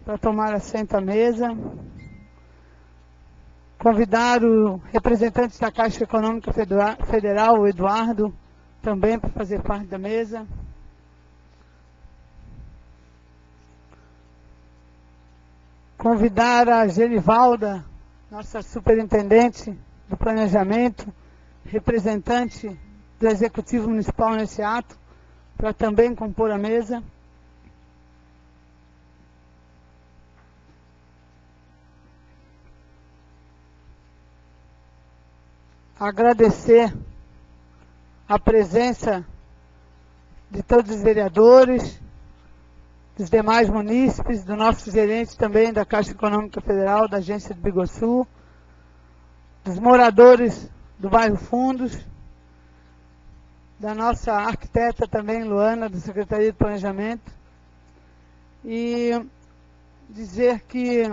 para tomar assento à mesa. Convidar o representante da Caixa Econômica Federal, o Eduardo, também para fazer parte da mesa. Convidar a Genivalda, nossa superintendente do planejamento, representante do Executivo Municipal nesse ato, para também compor a mesa. Agradecer a presença de todos os vereadores, dos demais munícipes, do nosso gerente também da Caixa Econômica Federal, da agência de Biguaçu, dos moradores do bairro Fundos, da nossa arquiteta também, Luana, da Secretaria de Planejamento, e dizer que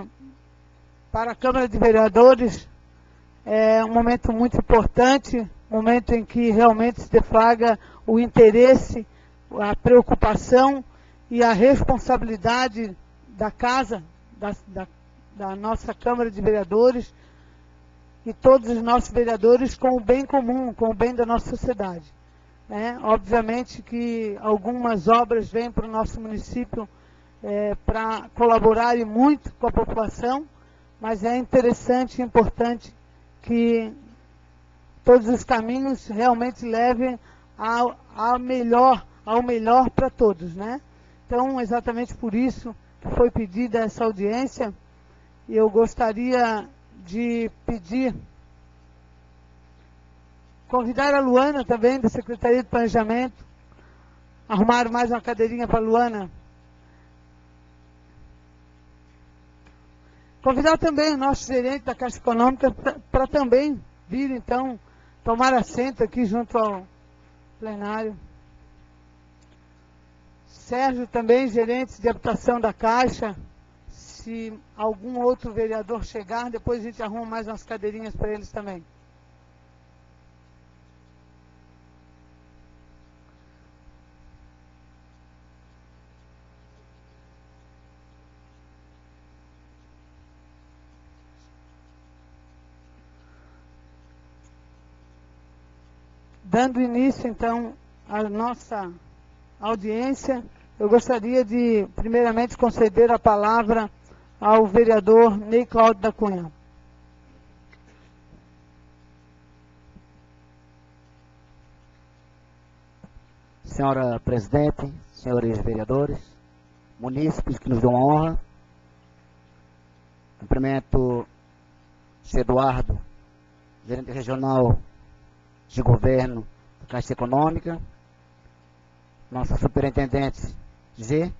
para a Câmara de Vereadores é um momento muito importante, momento em que realmente se deflagra o interesse, a preocupação e a responsabilidade da casa, da nossa Câmara de Vereadores e todos os nossos vereadores com o bem comum, com o bem da nossa sociedade. Obviamente que algumas obras vêm para o nosso município para colaborarem muito com a população, mas é interessante e importante que todos os caminhos realmente levem ao melhor para todos, né? Então, exatamente por isso que foi pedida essa audiência, e eu gostaria de convidar a Luana também, da Secretaria de Planejamento, arrumar mais uma cadeirinha para a Luana. Convidar também o nosso gerente da Caixa Econômica para também vir, então, tomar assento aqui junto ao plenário. Sérgio também, gerente de habitação da Caixa. Se algum outro vereador chegar, depois a gente arruma mais umas cadeirinhas para eles também. Dando início, então, à nossa audiência, eu gostaria de, primeiramente, conceder a palavra ao vereador Ney Cláudio da Cunha. Senhora presidente, senhores vereadores, munícipes que nos dão a honra, cumprimento o senhor Eduardo, gerente regional de governo da Caixa Econômica, nossa superintendente G,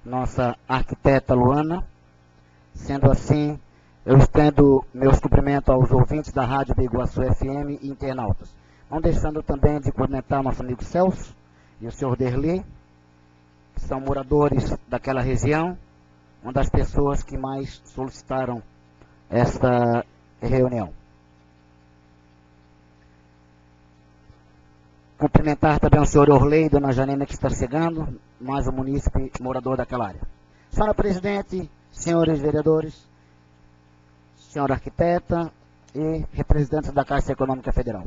nossa arquiteta Luana. Sendo assim, eu estendo meus cumprimentos aos ouvintes da Rádio Biguaçu FM e internautas. Não deixando também de cumprimentar o nosso amigo Celso e o senhor Derli, que são moradores daquela região, uma das pessoas que mais solicitaram esta reunião. Cumprimentar também o senhor Orley e dona Janina, que está chegando, mais um munícipe morador daquela área. Senhora presidente, senhores vereadores, senhora arquiteta e representantes da Caixa Econômica Federal.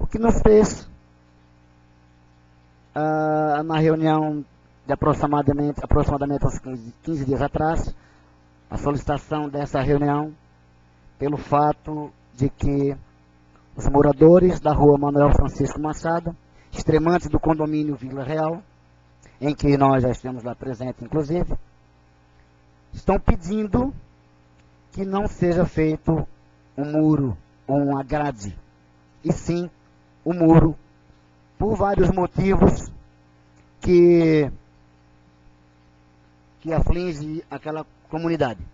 O que nos fez, na reunião de aproximadamente uns 15 dias atrás, a solicitação dessa reunião, pelo fato de que os moradores da rua Manuel Francisco Machado, extremantes do condomínio Vila Real, em que nós já estamos lá presentes, inclusive, estão pedindo que não seja feito um muro ou uma grade, e sim um muro, por vários motivos que aflige aquela comunidade.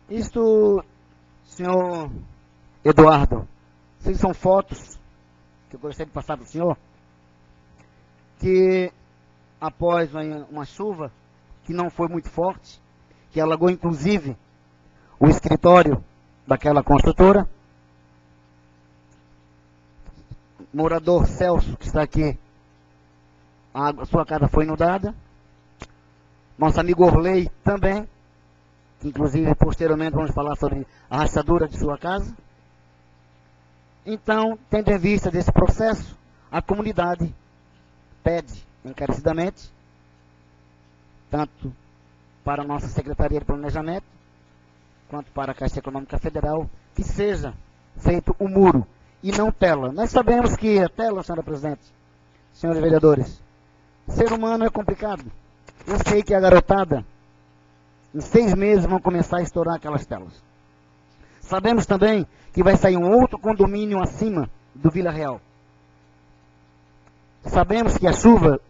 Isto, senhor Eduardo, essas são fotos que eu gostaria de passar para o senhor, que após uma chuva que não foi muito forte, que alagou inclusive o escritório daquela construtora, morador Celso, que está aqui, a sua casa foi inundada, Nosso amigo Orley também, que inclusive posteriormente vamos falar sobre a rachadura de sua casa. Então, tendo em vista desse processo, a comunidade pede encarecidamente, tanto para a nossa Secretaria de Planejamento, quanto para a Caixa Econômica Federal, que seja feito o muro e não tela. Nós sabemos que a tela, senhora presidente, senhores vereadores, ser humano é complicado. Eu sei que a garotada, em 6 meses, vão começar a estourar aquelas telas. Sabemos também que vai sair um outro condomínio acima do Vila Real. Sabemos que a chuva,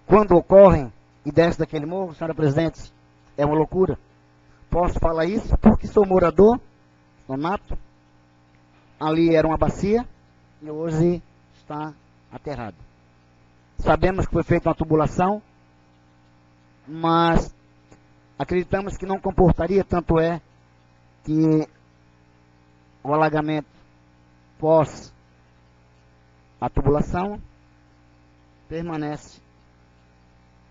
quando ocorrem e desce daquele morro, senhora presidente, é uma loucura. Posso falar isso porque sou morador, nonato. Ali era uma bacia e hoje está aterrado. Sabemos que foi feita uma tubulação, mas acreditamos que não comportaria, tanto é que o alagamento pós a tubulação permanece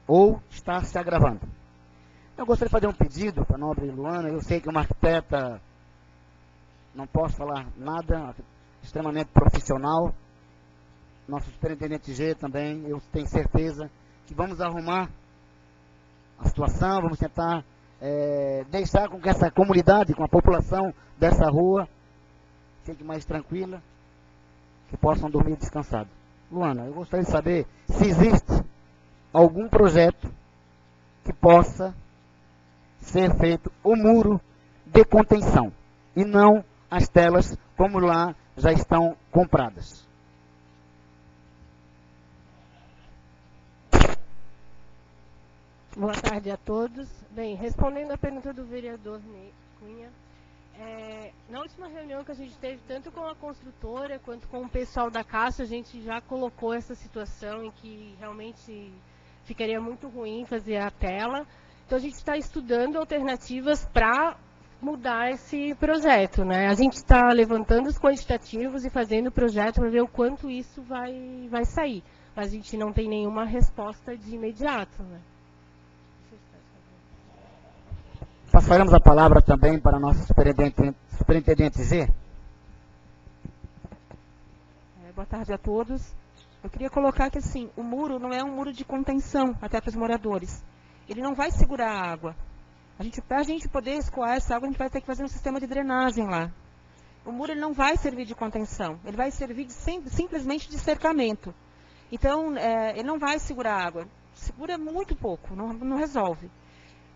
ou está se agravando. Eu gostaria de fazer um pedido para a nobre Luana. Eu sei que uma arquiteta, não posso falar nada, extremamente profissional. Nosso superintendente G também, eu tenho certeza que vamos arrumar a situação, vamos tentar deixar com que essa comunidade, com a população dessa rua, fique mais tranquila, que possam dormir descansados. Luana, eu gostaria de saber se existe algum projeto que possa ser feito o muro de contenção e não as telas como lá já estão compradas. Boa tarde a todos. Bem, respondendo à pergunta do vereador Cunha, na última reunião que a gente teve, tanto com a construtora quanto com o pessoal da Caixa, a gente já colocou essa situação em que realmente ficaria muito ruim fazer a tela. Então a gente está estudando alternativas para mudar esse projeto, né? A gente está levantando os quantitativos e fazendo o projeto para ver o quanto isso vai sair. Mas a gente não tem nenhuma resposta de imediato, né? Passaremos a palavra também para a nossa superintendente Z. Boa tarde a todos. Eu queria colocar que, assim, o muro não é um muro de contenção até para os moradores. Ele não vai segurar a água. Para a gente poder escoar essa água, a gente vai ter que fazer um sistema de drenagem lá. O muro ele não vai servir de contenção. Ele vai servir simplesmente de cercamento. Então, ele não vai segurar a água. Segura muito pouco, não resolve.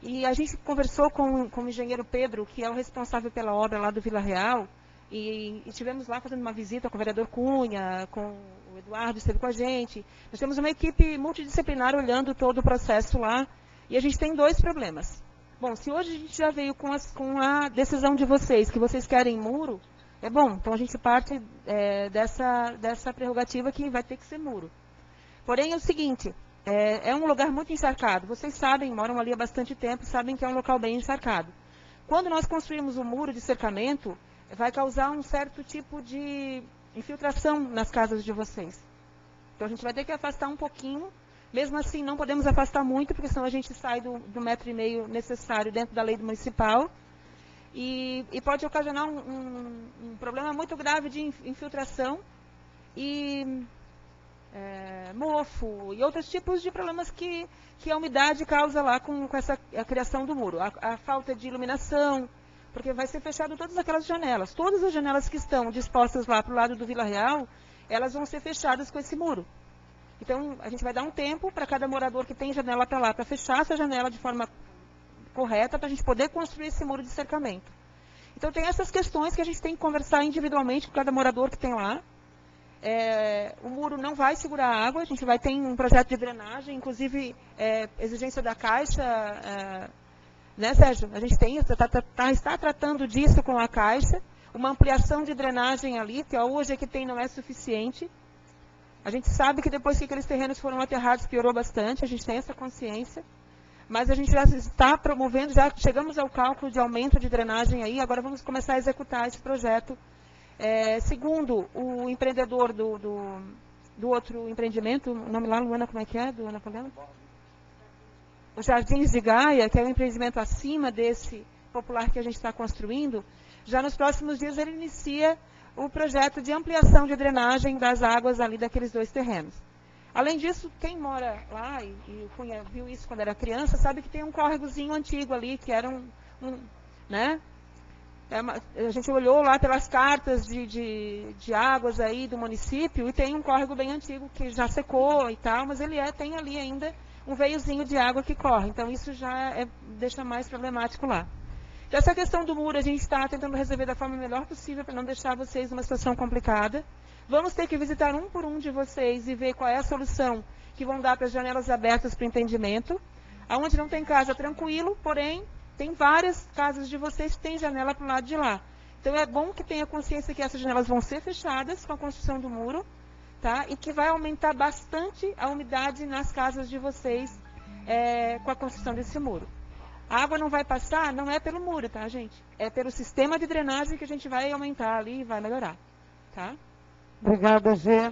E a gente conversou com o engenheiro Pedro, que é o responsável pela obra lá do Vila Real, e estivemos lá fazendo uma visita com o vereador Cunha, com o Eduardo, esteve com a gente. Nós temos uma equipe multidisciplinar olhando todo o processo lá, e a gente tem 2 problemas. Bom, se hoje a gente já veio com a decisão de vocês, que vocês querem muro, é bom, então a gente parte dessa prerrogativa que vai ter que ser muro. Porém, é o seguinte... É um lugar muito encharcado. Vocês sabem, moram ali há bastante tempo, sabem que é um local bem encharcado. Quando nós construímos o muro de cercamento, vai causar um certo tipo de infiltração nas casas de vocês. Então a gente vai ter que afastar um pouquinho. Mesmo assim, não podemos afastar muito, porque senão a gente sai do 1,5 metro necessário dentro da lei municipal. E pode ocasionar um problema muito grave de infiltração e... mofo e outros tipos de problemas que a umidade causa lá com a criação do muro. A falta de iluminação, porque vai ser fechado todas aquelas janelas. Todas as janelas que estão dispostas lá para o lado do Vila Real, elas vão ser fechadas com esse muro. Então, a gente vai dar um tempo para cada morador que tem janela para lá, para fechar essa janela de forma correta, para a gente poder construir esse muro de cercamento. Então, tem essas questões que a gente tem que conversar individualmente com cada morador que tem lá. O muro não vai segurar a água, a gente vai ter um projeto de drenagem, inclusive exigência da Caixa, né, Sérgio? A gente está tratando disso com a Caixa, uma ampliação de drenagem ali, que hoje que tem não é suficiente. A gente sabe que depois que aqueles terrenos foram aterrados piorou bastante, a gente tem essa consciência, mas a gente já está promovendo, já chegamos ao cálculo de aumento de drenagem aí, agora vamos começar a executar esse projeto. Segundo o empreendedor do outro empreendimento, o nome lá, Luana, como é que é? Do Ana Poliana? o Jardins de Gaia, que é um empreendimento acima desse popular que a gente está construindo, já nos próximos dias ele inicia o projeto de ampliação de drenagem das águas ali daqueles 2 terrenos. Além disso, quem mora lá, e o Cunha viu isso quando era criança, sabe que tem um córregozinho antigo ali, que era né? A gente olhou lá pelas cartas de águas aí do município, e tem um córrego bem antigo que já secou e tal, mas ele tem ali ainda um veiozinho de água que corre. Então isso já deixa mais problemático lá. Então, essa questão do muro a gente está tentando resolver da forma melhor possível para não deixar vocês numa situação complicada. Vamos ter que visitar um por um de vocês e ver qual é a solução que vão dar para as janelas abertas para entendimento. Aonde não tem casa, tranquilo, porém, tem várias casas de vocês que têm janela para o lado de lá. Então, é bom que tenha consciência que essas janelas vão ser fechadas com a construção do muro, tá? E que vai aumentar bastante a umidade nas casas de vocês com a construção desse muro. A água não vai passar, não é pelo muro, tá, gente? É pelo sistema de drenagem que a gente vai aumentar ali e vai melhorar, tá? Obrigada, Gê.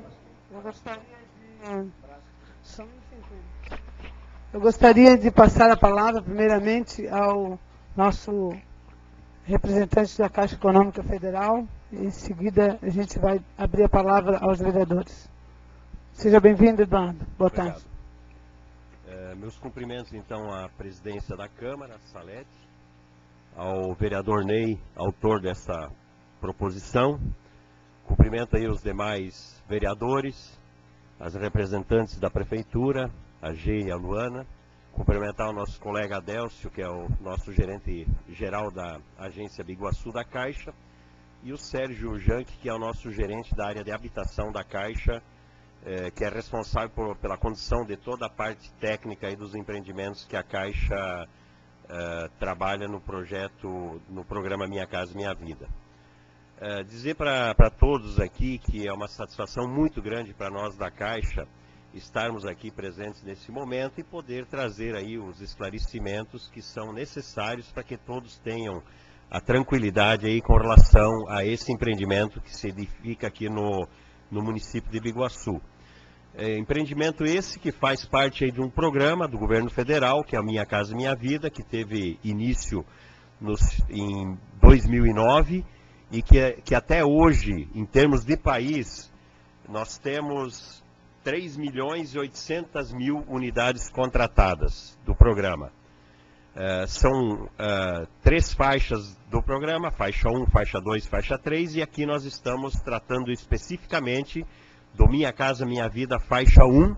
Eu gostaria de passar a palavra, primeiramente, ao nosso representante da Caixa Econômica Federal. E em seguida, a gente vai abrir a palavra aos vereadores. Seja bem-vindo, Eduardo. Boa tarde. Meus cumprimentos, então, à presidência da Câmara, Salete, ao vereador Ney, autor dessa proposição. Cumprimento aí os demais vereadores, as representantes da Prefeitura, a G e a Luana. Cumprimentar o nosso colega Adélcio, que é o nosso gerente geral da agência Biguaçu da Caixa, e o Sérgio Janck, que é o nosso gerente da área de habitação da Caixa, que é responsável pela condução de toda a parte técnica aí dos empreendimentos que a Caixa trabalha no projeto, no programa Minha Casa Minha Vida. Dizer para todos aqui que é uma satisfação muito grande para nós da Caixa estarmos aqui presentes nesse momento e poder trazer aí os esclarecimentos que são necessários para que todos tenham a tranquilidade aí com relação a esse empreendimento que se edifica aqui no município de Biguaçu. Empreendimento esse que faz parte aí de um programa do governo federal, que é a Minha Casa Minha Vida, que teve início em 2009 e que até hoje, em termos de país, nós temos 3.800.000 unidades contratadas do programa. São 3 faixas do programa, faixa 1, faixa 2, faixa 3, e aqui nós estamos tratando especificamente do Minha Casa Minha Vida, faixa 1,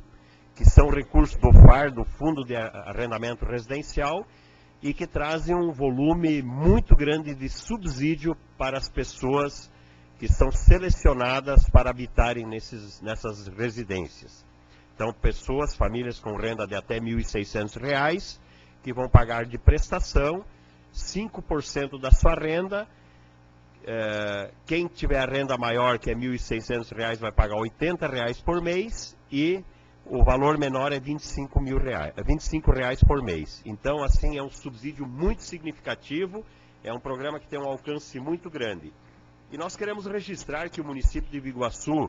que são recursos do FAR, do Fundo de Arrendamento Residencial, e que trazem um volume muito grande de subsídio para as pessoas que são selecionadas para habitarem nessas residências. Então, pessoas, famílias com renda de até R$ 1.600, que vão pagar de prestação 5% da sua renda. Quem tiver a renda maior, que é R$ 1.600, vai pagar R$ 80 por mês, e o valor menor é R$ 25 por mês. Então, assim, é um subsídio muito significativo, é um programa que tem um alcance muito grande. E nós queremos registrar que o município de Biguaçu,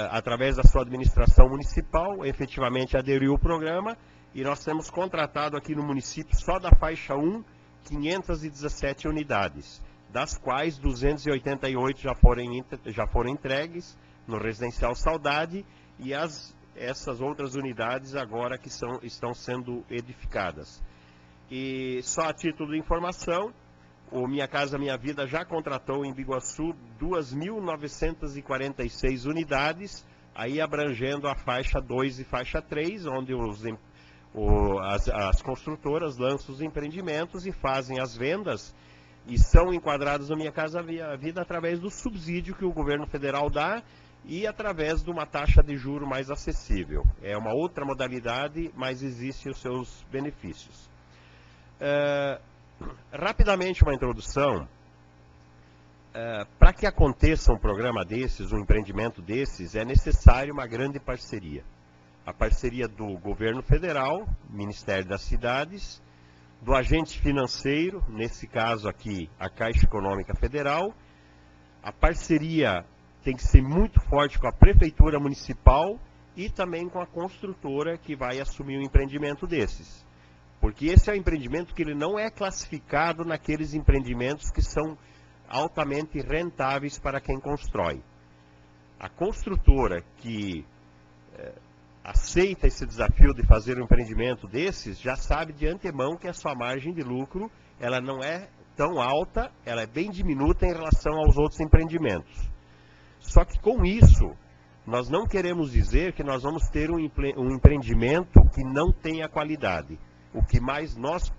através da sua administração municipal, efetivamente aderiu ao programa, e nós temos contratado aqui no município, só da faixa 1, 517 unidades, das quais 288 já foram entregues no Residencial Saudade, e essas outras unidades agora que estão sendo edificadas. E só a título de informação, o Minha Casa Minha Vida já contratou em Biguaçu 2.946 unidades, aí abrangendo a faixa 2 e faixa 3, onde as construtoras lançam os empreendimentos e fazem as vendas, e são enquadrados no Minha Casa Minha Vida através do subsídio que o governo federal dá e através de uma taxa de juro mais acessível. É uma outra modalidade, mas existem os seus benefícios. Rapidamente uma introdução. Para que aconteça um programa desses, um empreendimento desses, é necessário uma grande parceria. A parceria do governo federal, Ministério das Cidades, do agente financeiro, nesse caso aqui a Caixa Econômica Federal. A parceria tem que ser muito forte com a Prefeitura Municipal e também com a construtora que vai assumir um empreendimento desses. Porque esse é um empreendimento que ele não é classificado naqueles empreendimentos que são altamente rentáveis para quem constrói. A construtora que aceita esse desafio de fazer um empreendimento desses, já sabe de antemão que a sua margem de lucro, ela não é tão alta, ela é bem diminuta em relação aos outros empreendimentos. Só que com isso, nós não queremos dizer que nós vamos ter um empreendimento que não tenha qualidade. O que mais nós,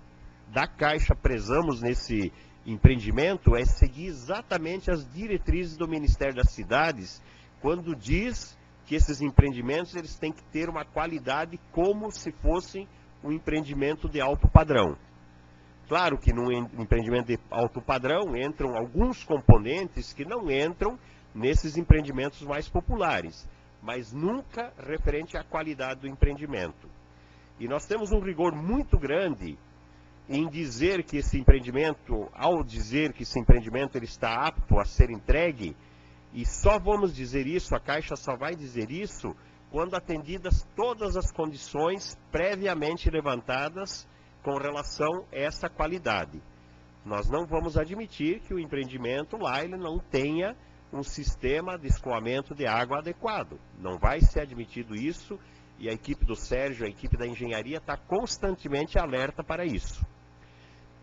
da Caixa, prezamos nesse empreendimento é seguir exatamente as diretrizes do Ministério das Cidades, quando diz que esses empreendimentos eles têm que ter uma qualidade como se fossem um empreendimento de alto padrão. Claro que num empreendimento de alto padrão entram alguns componentes que não entram nesses empreendimentos mais populares, mas nunca referente à qualidade do empreendimento. E nós temos um rigor muito grande em dizer que esse empreendimento, ao dizer que esse empreendimento ele está apto a ser entregue, e só vamos dizer isso, a Caixa só vai dizer isso, quando atendidas todas as condições previamente levantadas com relação a essa qualidade. Nós não vamos admitir que o empreendimento lá ele não tenha um sistema de escoamento de água adequado. Não vai ser admitido isso, e a equipe do Sérgio, a equipe da engenharia está constantemente alerta para isso.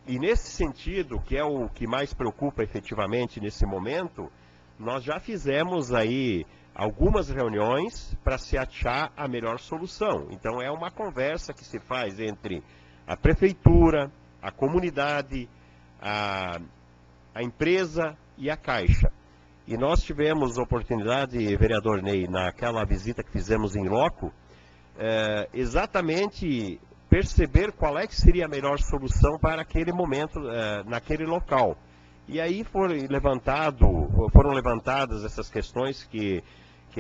E nesse sentido, que é o que mais preocupa efetivamente nesse momento, nós já fizemos aí algumas reuniões para se achar a melhor solução. Então é uma conversa que se faz entre a prefeitura, a comunidade, a empresa e a Caixa. E nós tivemos oportunidade, vereador Ney, naquela visita que fizemos em loco, exatamente perceber qual é que seria a melhor solução para aquele momento, naquele local. E aí foram levantadas essas questões que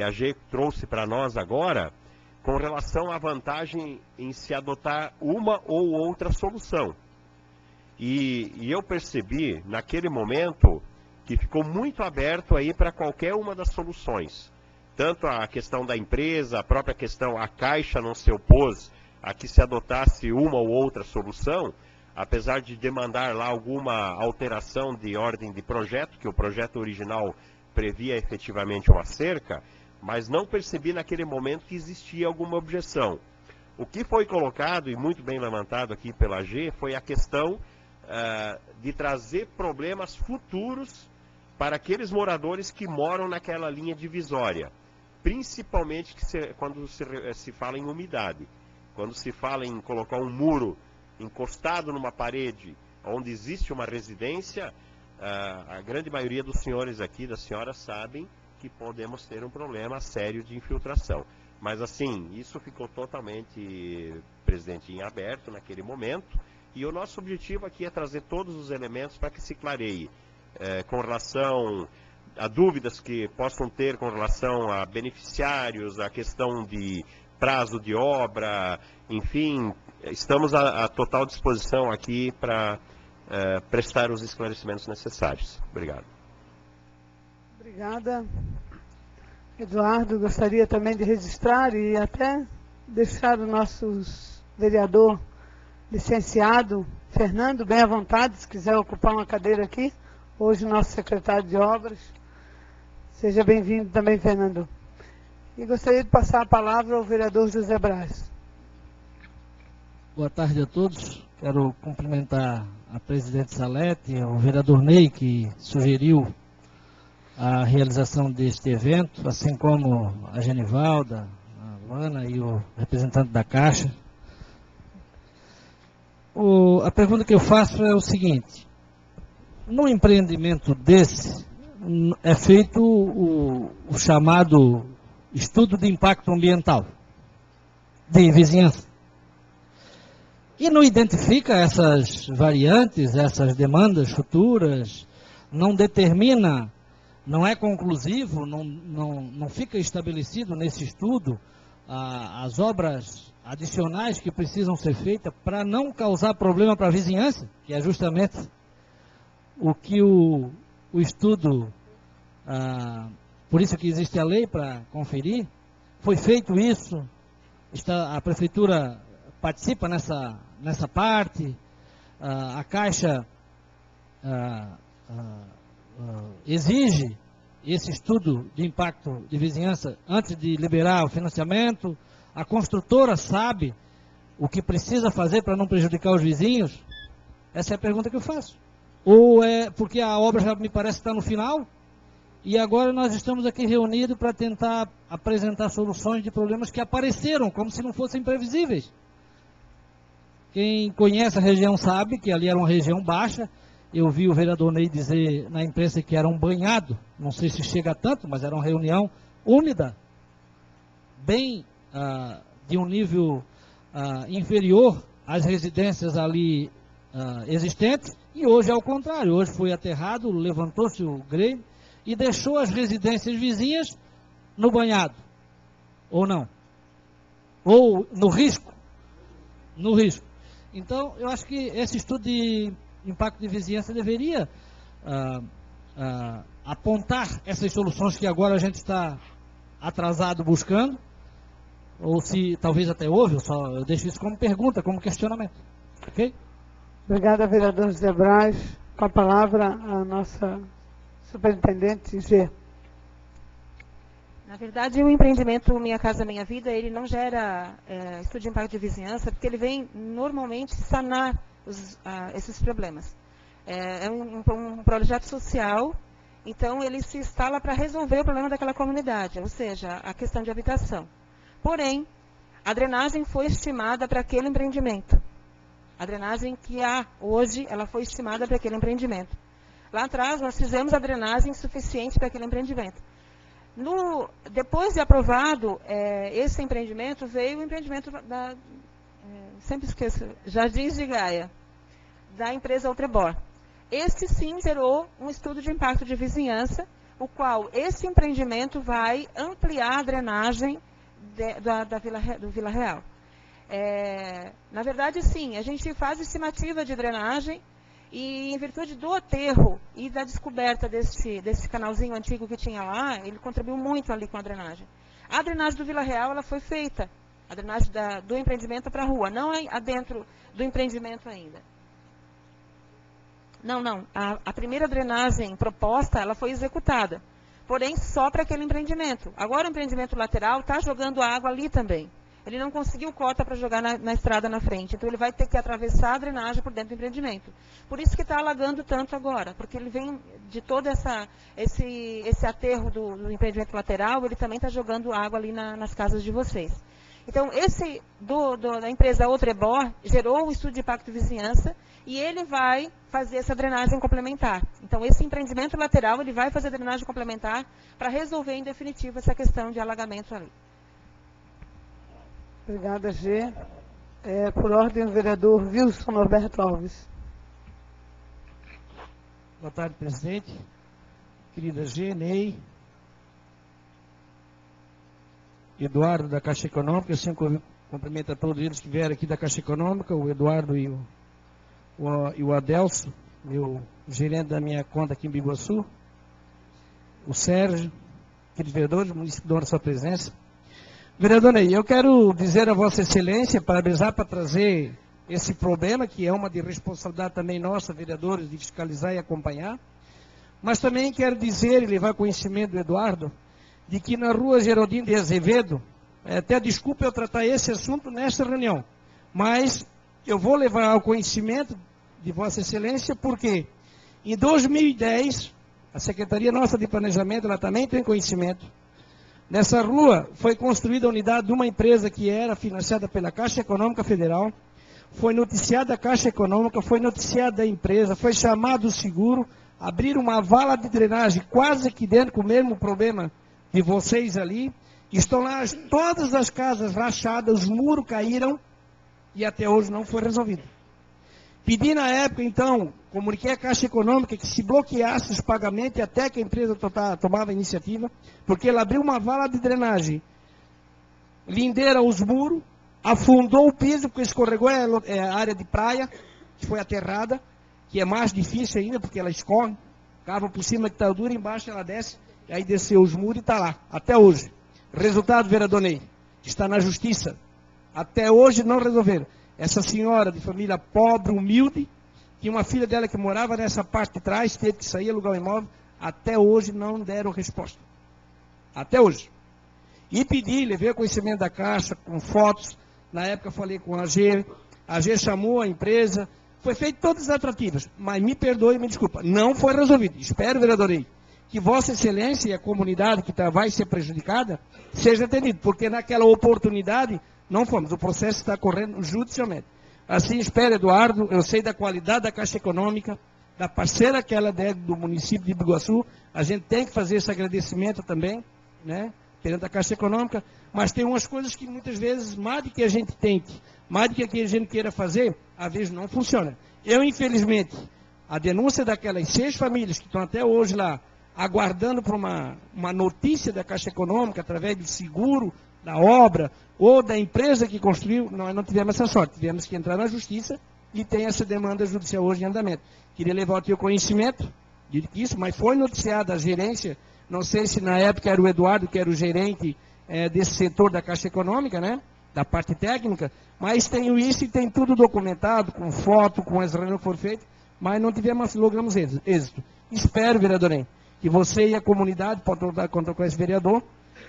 a AG trouxe para nós agora, com relação à vantagem em se adotar uma ou outra solução. E eu percebi, naquele momento, que ficou muito aberto aí para qualquer uma das soluções. Tanto a questão da empresa, a própria questão, a Caixa não se opôs a que se adotasse uma ou outra solução, apesar de demandar lá alguma alteração de ordem de projeto, que o projeto original previa efetivamente uma cerca, mas não percebi naquele momento que existia alguma objeção. O que foi colocado, e muito bem levantado aqui pela AG, foi a questão de trazer problemas futuros para aqueles moradores que moram naquela linha divisória, principalmente quando se fala em umidade. Quando se fala em colocar um muro encostado numa parede onde existe uma residência, a grande maioria dos senhores aqui, das senhoras, sabem que podemos ter um problema sério de infiltração. Mas assim, isso ficou totalmente, presidente, em aberto naquele momento, e o nosso objetivo aqui é trazer todos os elementos para que se clareie com relação a dúvidas que possam ter com relação a beneficiários, a questão de prazo de obra, enfim, estamos à total disposição aqui para prestar os esclarecimentos necessários. Obrigado. Obrigada. Eduardo, gostaria também de registrar e até deixar o nosso vereador licenciado, Fernando, bem à vontade, se quiser ocupar uma cadeira aqui. Hoje, nosso secretário de obras. Seja bem-vindo também, Fernando. E gostaria de passar a palavra ao vereador José Braz. Boa tarde a todos. Quero cumprimentar a presidente Salete, o vereador Ney, que sugeriu a realização deste evento, assim como a Genivalda, a Luana e o representante da Caixa. A pergunta que eu faço é o seguinte: no empreendimento desse, é feito o chamado estudo de impacto ambiental, de vizinhança. E não identifica essas variantes, essas demandas futuras, não determina, não é conclusivo, não fica estabelecido nesse estudo as obras adicionais que precisam ser feitas para não causar problema para a vizinhança, que é justamente o que o estudo, por isso que existe a lei para conferir. Foi feito isso, a prefeitura participa nessa parte. A Caixa exige esse estudo de impacto de vizinhança antes de liberar o financiamento. A construtora sabe o que precisa fazer para não prejudicar os vizinhos? Essa é a pergunta que eu faço. Ou é porque a obra já me parece que está no final, e agora nós estamos aqui reunidos para tentar apresentar soluções de problemas que apareceram, como se não fossem previsíveis. Quem conhece a região sabe que ali era uma região baixa. Eu vi o vereador Ney dizer na imprensa que era um banhado, não sei se chega a tanto, mas era uma reunião úmida, bem de um nível inferior às residências ali existentes, e hoje é o contrário. Hoje foi aterrado, levantou-se o grelho e deixou as residências vizinhas no banhado, ou não? Ou no risco? No risco. Então, eu acho que esse estudo de impacto de vizinhança deveria apontar essas soluções que agora a gente está atrasado buscando, ou se talvez até houve, eu deixo isso como pergunta, como questionamento. Ok? Obrigada, vereador José Braz. Com a palavra, a nossa superintendente G. Na verdade, o empreendimento Minha Casa Minha Vida, ele não gera estudo de impacto de vizinhança, porque ele vem normalmente sanar esses problemas. É um projeto social, então ele se instala para resolver o problema daquela comunidade, ou seja, a questão de habitação. Porém, a drenagem foi estimada para aquele empreendimento. A drenagem que há hoje, ela foi estimada para aquele empreendimento. Lá atrás, nós fizemos a drenagem suficiente para aquele empreendimento. Depois de aprovado esse empreendimento, veio o empreendimento sempre esqueço, Jardins de Gaia, da empresa Outrebor. Este sim gerou um estudo de impacto de vizinhança, o qual esse empreendimento vai ampliar a drenagem do Vila Real. Na verdade, sim, a gente faz estimativa de drenagem, e em virtude do aterro e da descoberta desse canalzinho antigo que tinha lá, ele contribuiu muito ali com a drenagem. A drenagem do Vila Real, ela foi feita, a drenagem do empreendimento para a rua, não é dentro do empreendimento ainda. Não, a primeira drenagem proposta, ela foi executada, porém só para aquele empreendimento. Agora o empreendimento lateral está jogando água ali também. Ele não conseguiu cota para jogar na estrada na frente, então ele vai ter que atravessar a drenagem por dentro do empreendimento. Por isso que está alagando tanto agora, porque ele vem de todo esse aterro do empreendimento lateral, ele também está jogando água ali nas casas de vocês. Então, esse da empresa Outrebor gerou um estudo de impacto de vizinhança e ele vai fazer essa drenagem complementar. Então, esse empreendimento lateral, ele vai fazer a drenagem complementar para resolver em definitivo essa questão de alagamento ali. Obrigada, G. Por ordem, o vereador Wilson Norberto Alves. Boa tarde, presidente. Querida G, Ney, Eduardo da Caixa Econômica, assim cumprimento a todos eles que vieram aqui da Caixa Econômica, o Eduardo e o Adelso, meu gerente da minha conta aqui em Biguaçu, o Sérgio, queridos vereadores, o município honra sua presença. Vereador Ney, eu quero dizer a Vossa Excelência, parabenizar para trazer esse problema, que é uma de responsabilidade também nossa, vereadores, de fiscalizar e acompanhar, mas também quero dizer e levar conhecimento do Eduardo, de que na rua Geraldino de Azevedo, até desculpa eu tratar esse assunto nesta reunião, mas eu vou levar ao conhecimento de Vossa Excelência, porque em 2010, a Secretaria Nossa de Planejamento, ela também tem conhecimento. Nessa rua foi construída a unidade de uma empresa que era financiada pela Caixa Econômica Federal, foi noticiada a Caixa Econômica, foi noticiada a empresa, foi chamado o seguro, abriram uma vala de drenagem quase que dentro com o mesmo problema de vocês ali, estão lá todas as casas rachadas, os muros caíram e até hoje não foi resolvido. Pedi na época, então, comuniquei à Caixa Econômica que se bloqueasse os pagamentos até que a empresa tomava a iniciativa, porque ela abriu uma vala de drenagem, lindeira os muros, afundou o piso, porque escorregou a área de praia, que foi aterrada, que é mais difícil ainda, porque ela escorre, cava por cima que está dura, embaixo ela desce, e aí desceu os muros e está lá, até hoje. Resultado, vereador Ney, está na justiça. Até hoje não resolveram. Essa senhora de família pobre, humilde, tinha uma filha dela que morava nessa parte de trás, teve que sair alugar o imóvel, até hoje não deram resposta. Até hoje. E pedi, levei o conhecimento da Caixa, com fotos, na época falei com a AG chamou a empresa, foi feito todas as atrativas, mas me perdoe e me desculpa, não foi resolvido. Espero, vereador Ney, que Vossa Excelência e a comunidade que vai ser prejudicada seja atendido, porque naquela oportunidade não fomos, o processo está correndo judicialmente. Assim, espero, Eduardo, eu sei da qualidade da Caixa Econômica, da parceira que ela deve do município de Biguaçu, a gente tem que fazer esse agradecimento também, né, perante a Caixa Econômica, mas tem umas coisas que muitas vezes, mais do que a gente tente, mais do que a gente queira fazer, às vezes não funciona. Eu, infelizmente, a denúncia daquelas 6 famílias que estão até hoje lá, aguardando por uma notícia da Caixa Econômica, através do seguro, da obra, ou da empresa que construiu, nós não tivemos essa sorte, tivemos que entrar na justiça e tem essa demanda judicial hoje em andamento. Queria levar ao teu conhecimento disso, mas foi noticiada a gerência, não sei se na época era o Eduardo, que era o gerente desse setor da Caixa Econômica, né, da parte técnica, mas tenho isso e tem tudo documentado, com foto, com as reuniões que foram feitas, mas não logramos êxito. Espero, vereador Ney, que você e a comunidade possam dar conta com esse vereador,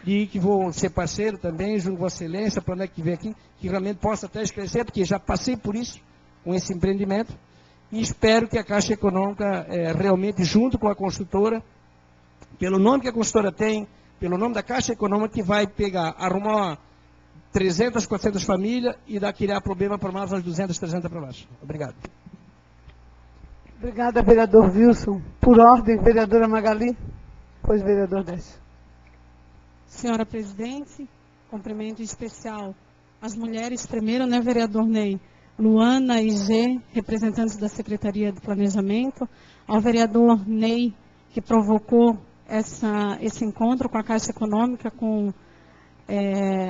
e que vou ser parceiro também, junto com Vossa Excelência, para onde é que vem aqui, que realmente possa até esclarecer, porque já passei por isso, com esse empreendimento, e espero que a Caixa Econômica, realmente, junto com a construtora, pelo nome que a construtora tem, pelo nome da Caixa Econômica, que vai pegar, arrumar 300, 400 famílias e criar problema para mais umas 200, 300 para baixo. Obrigado. Obrigada, vereador Wilson. Por ordem, vereadora Magali. Pois, vereador Décio. Senhora presidente, cumprimento em especial as mulheres primeiro, né, vereador Ney? Luana e G, representantes da Secretaria de Planejamento, ao vereador Ney, que provocou esse encontro com a Caixa Econômica, com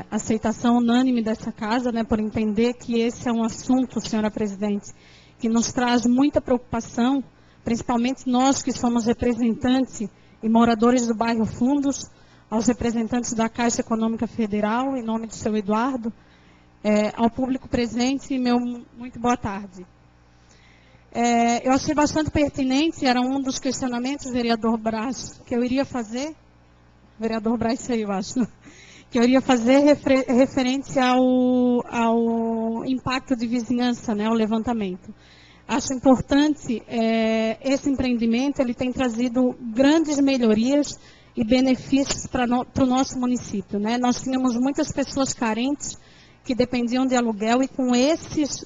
aceitação unânime dessa casa, né, por entender que esse é um assunto, senhora presidente, que nos traz muita preocupação, principalmente nós que somos representantes e moradores do bairro Fundos, aos representantes da Caixa Econômica Federal, em nome do seu Eduardo, ao público presente, muito boa tarde. Eu achei bastante pertinente, era um dos questionamentos, vereador Braz, que eu iria fazer, vereador Braz sei, eu acho, que eu iria fazer referente ao impacto de vizinhança, né, ao levantamento. Acho importante, esse empreendimento, ele tem trazido grandes melhorias e benefícios para o nosso município, né? Nós tínhamos muitas pessoas carentes que dependiam de aluguel e com esses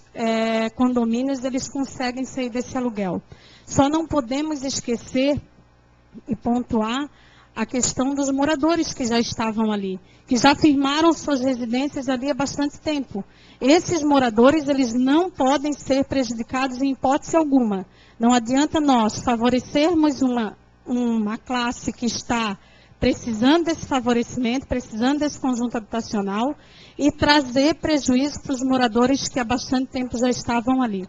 condomínios eles conseguem sair desse aluguel. Só não podemos esquecer e pontuar a questão dos moradores que já estavam ali, que já firmaram suas residências ali há bastante tempo. Esses moradores, eles não podem ser prejudicados em hipótese alguma. Não adianta nós favorecermos uma classe que está precisando desse favorecimento, precisando desse conjunto habitacional e trazer prejuízo para os moradores que há bastante tempo já estavam ali.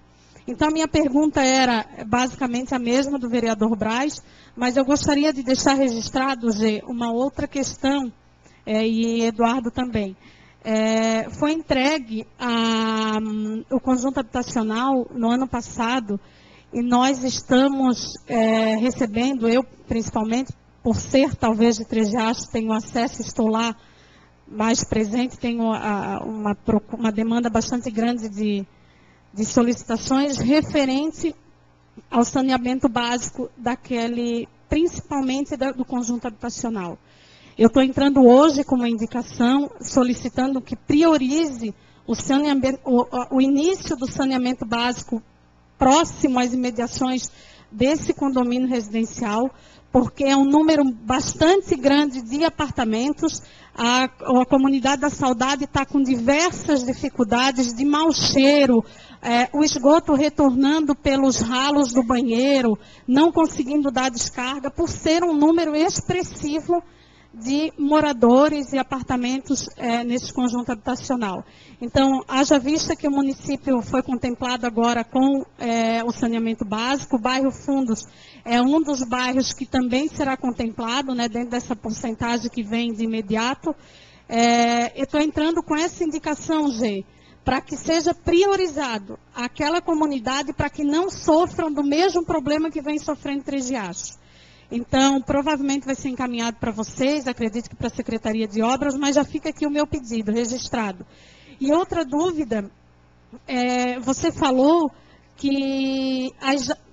Então, a minha pergunta era basicamente a mesma do vereador Braz, mas eu gostaria de deixar registrado, Gê, uma outra questão, e Eduardo também. Foi entregue o conjunto habitacional no ano passado, e nós estamos recebendo, eu principalmente, por ser talvez de Três Riachos, tenho acesso, estou lá mais presente, tenho uma demanda bastante grande de solicitações referente ao saneamento básico principalmente do conjunto habitacional. Eu estou entrando hoje com uma indicação solicitando que priorize o início do saneamento básico próximo às imediações desse condomínio residencial, porque é um número bastante grande de apartamentos. A comunidade da Saudade está com diversas dificuldades de mau cheiro, o esgoto retornando pelos ralos do banheiro, não conseguindo dar descarga, por ser um número expressivo de moradores e apartamentos nesse conjunto habitacional. Então, haja vista que o município foi contemplado agora com o saneamento básico, o bairro Fundos é um dos bairros que também será contemplado, né, dentro dessa porcentagem que vem de imediato. Eu estou entrando com essa indicação, Gê, para que seja priorizado aquela comunidade para que não sofram do mesmo problema que vem sofrendo Três Riachos. Então, provavelmente vai ser encaminhado para vocês, acredito que para a Secretaria de Obras, mas já fica aqui o meu pedido registrado. E outra dúvida, você falou que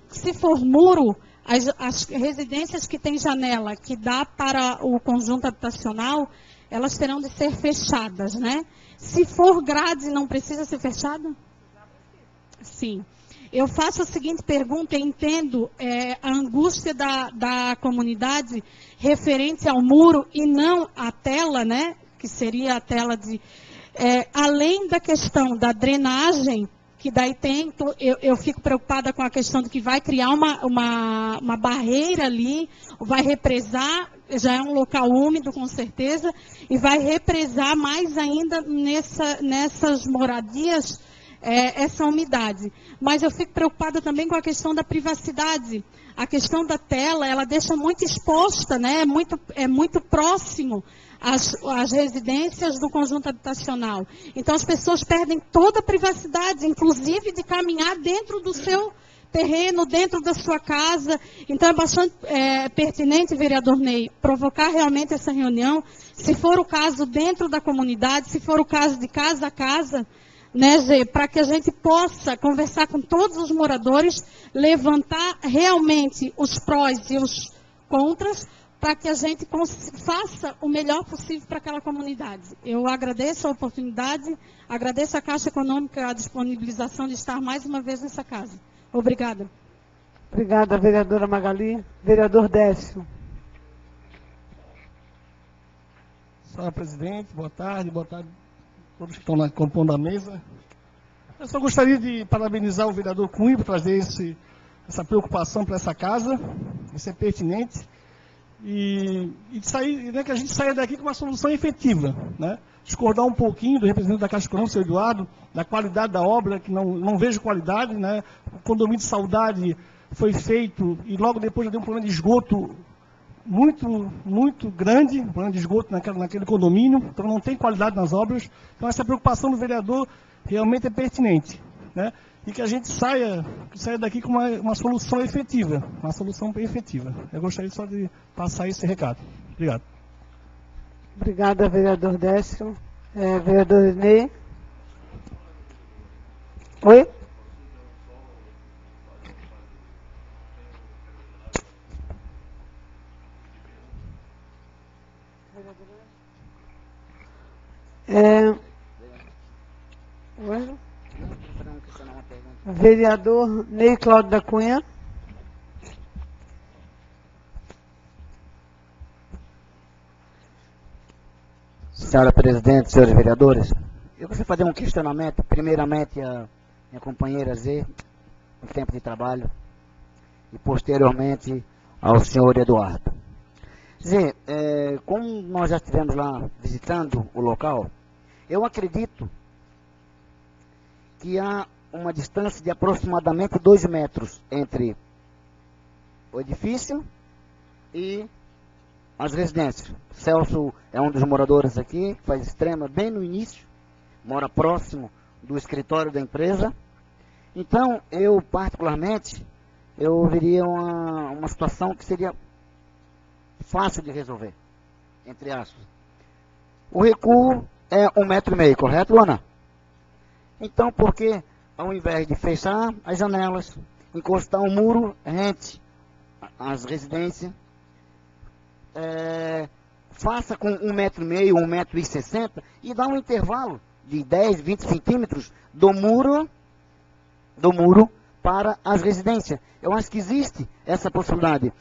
se for muro, as residências que têm janela, que dá para o conjunto habitacional, elas terão de ser fechadas, né? Se for grade, não precisa ser fechada? Sim. Eu faço a seguinte pergunta, eu entendo a angústia da comunidade referente ao muro e não à tela, né? Que seria a tela de... além da questão da drenagem, que daí tem... Eu fico preocupada com a questão de que vai criar uma barreira ali, vai represar, já é um local úmido, com certeza, e vai represar mais ainda nessas moradias... essa umidade. Mas eu fico preocupada também com a questão da privacidade. A questão da tela, ela deixa muito exposta, né? É muito próximo às residências do conjunto habitacional. Então, as pessoas perdem toda a privacidade, inclusive de caminhar dentro do seu terreno, dentro da sua casa. Então, é bastante pertinente, vereador Ney, provocar realmente essa reunião, se for o caso dentro da comunidade, se for o caso de casa a casa, né, Gê, para que a gente possa conversar com todos os moradores, levantar realmente os prós e os contras, para que a gente faça o melhor possível para aquela comunidade. Eu agradeço a oportunidade, agradeço à Caixa Econômica a disponibilização de estar mais uma vez nessa casa. Obrigada. Obrigada, vereadora Magali. Vereador Décio. Senhora presidente, boa tarde todos que estão compondo a mesa. Eu só gostaria de parabenizar o vereador Cunha por trazer essa preocupação para essa casa, isso é pertinente, e sair, né, que a gente saia daqui com uma solução efetiva, né? Discordar um pouquinho do representante da Caixa Econômica, seu Eduardo, da qualidade da obra, que não vejo qualidade, né? O condomínio de Saudade foi feito e logo depois já deu um problema de esgoto muito grande, um problema de esgoto naquele condomínio, então não tem qualidade nas obras. Então essa preocupação do vereador realmente é pertinente, né? E que a gente saia daqui com uma solução efetiva, uma solução bem efetiva. Eu gostaria só de passar esse recado. Obrigado. Obrigada, vereador Décio. Vereador Ney. Oi? Vereador Ney Cláudio da Cunha. Senhora presidente, senhores vereadores, eu gostaria de fazer um questionamento, primeiramente a minha companheira Zê, no tempo de trabalho, e posteriormente ao senhor Eduardo. Zê, como nós já estivemos lá visitando o local, eu acredito que há uma distância de aproximadamente 2 metros entre o edifício e as residências. Celso é um dos moradores aqui, faz extrema bem no início, mora próximo do escritório da empresa. Então, eu particularmente, eu veria uma situação que seria fácil de resolver, entre aspas. O recuo é 1,5 metro, correto, Ana? Então, por que, ao invés de fechar as janelas, encostar um muro rente às residências, faça com 1,5 metro, 1,60 m e dá um intervalo de 10, 20 centímetros do muro para as residências. Eu acho que existe essa possibilidade.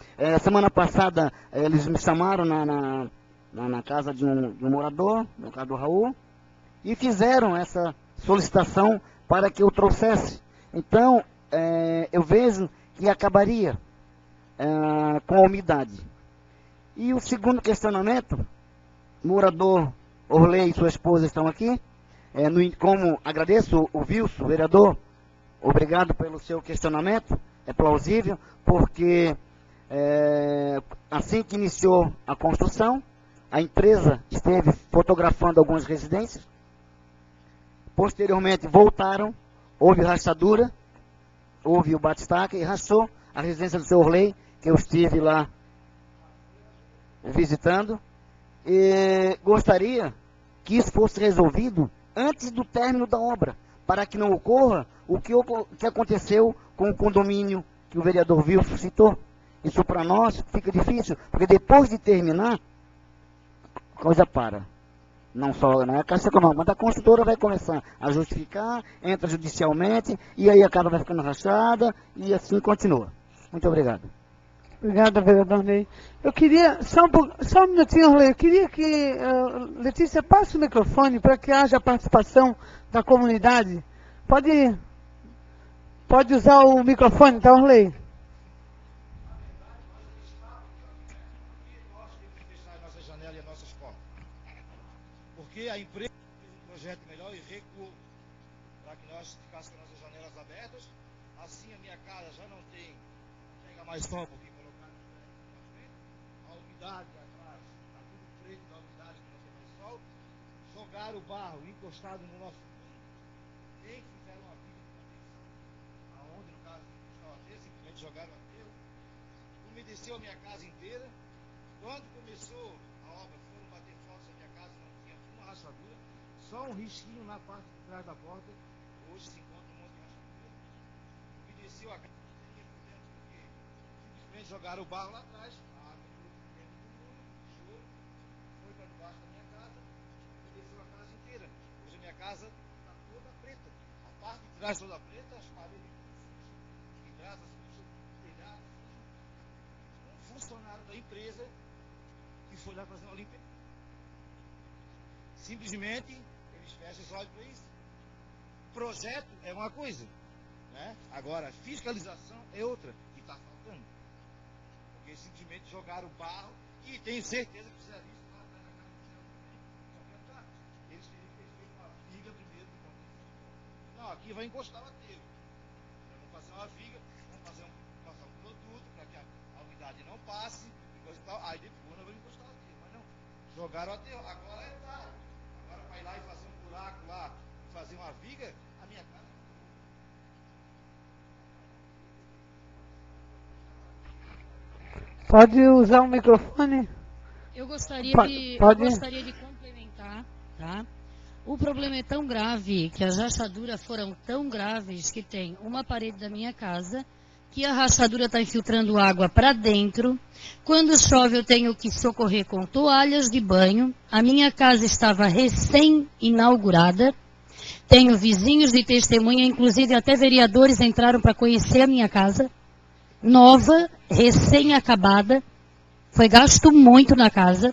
Semana passada, eles me chamaram na casa de um morador, no caso do Raul, e fizeram essa solicitação para que eu trouxesse. Então, eu vejo que acabaria com a umidade. E o segundo questionamento, morador Orley e sua esposa estão aqui, como agradeço o Wilson, vereador, obrigado pelo seu questionamento, é plausível, porque assim que iniciou a construção, a empresa esteve fotografando algumas residências, Posteriormente voltaram, houve rachadura, houve o batistaca e rachou a residência do seu Orley, que eu estive lá visitando, e gostaria que isso fosse resolvido antes do término da obra, para que não ocorra o que aconteceu com o condomínio que o vereador Wilson citou. Isso para nós fica difícil, porque depois de terminar, a coisa para. Não é a Caixa Econômica, mas a construtora vai começar a justificar, entra judicialmente, e aí a casa vai ficando rachada, e assim continua. Muito obrigado. Obrigada, vereador Ney. Eu queria, só um minutinho, Orley, eu queria que, Letícia, passe o microfone para que haja a participação da comunidade. Pode usar o microfone, tá, Orley? Porque a empresa fez um projeto melhor e recuou para que nós ficássemos com nossas janelas abertas. Assim a minha casa já não pega mais sol, porque colocaram a umidade atrás, está tudo preto da umidade que não tem mais sol. Jogaram o barro encostado no nosso muro, nem fizeram uma viga de proteção, aonde no caso estava aterro, simplesmente jogaram aterro, umedeceu a minha casa inteira. Quando começou a obra, foram bater fotos da minha casa, não tinha uma rachadura, só um risquinho na parte de trás da porta. Hoje se encontra um monte de rachadura. Umedeceu a casa inteira por dentro, porque simplesmente jogaram o barro lá atrás, a água entrou dentro do muro, puxou, foi para debaixo da minha casa, umedeceu a casa inteira. Hoje a minha casa está toda preta. A parte de trás toda preta, as paredes sujas, vidraças sujas, telhado sujo. Um funcionário da empresa que foi lá fazer uma limpeza. Simplesmente, eles fecham os olhos para isso. Projeto é uma coisa, né? Agora, fiscalização é outra, que está faltando. Porque simplesmente jogaram barro, e tenho certeza que fizeram isso lá atrás da casa do céu também, em qualquer lugar. Eles teriam que ter feito uma viga primeiro de contenção. Não, aqui vai encostar o aterro. Vamos fazer uma viga, passar um produto para que a umidade não passe, e coisa e tal. Aí depois nós vamos encostar o aterro. Mas não, jogaram o aterro. Agora é tarde. Agora vai lá e fazer um buraco lá, e fazer uma viga, a minha casa. Pode usar o microfone? Eu gostaria Pode. de complementar, tá? O problema é tão grave, que as rachaduras foram tão graves, que tem uma parede da minha casa, que a rachadura está infiltrando água para dentro. Quando chove eu tenho que socorrer com toalhas de banho. A minha casa estava recém-inaugurada. Tenho vizinhos de testemunha, inclusive até vereadores entraram para conhecer a minha casa. Nova, recém-acabada. Foi gasto muito na casa.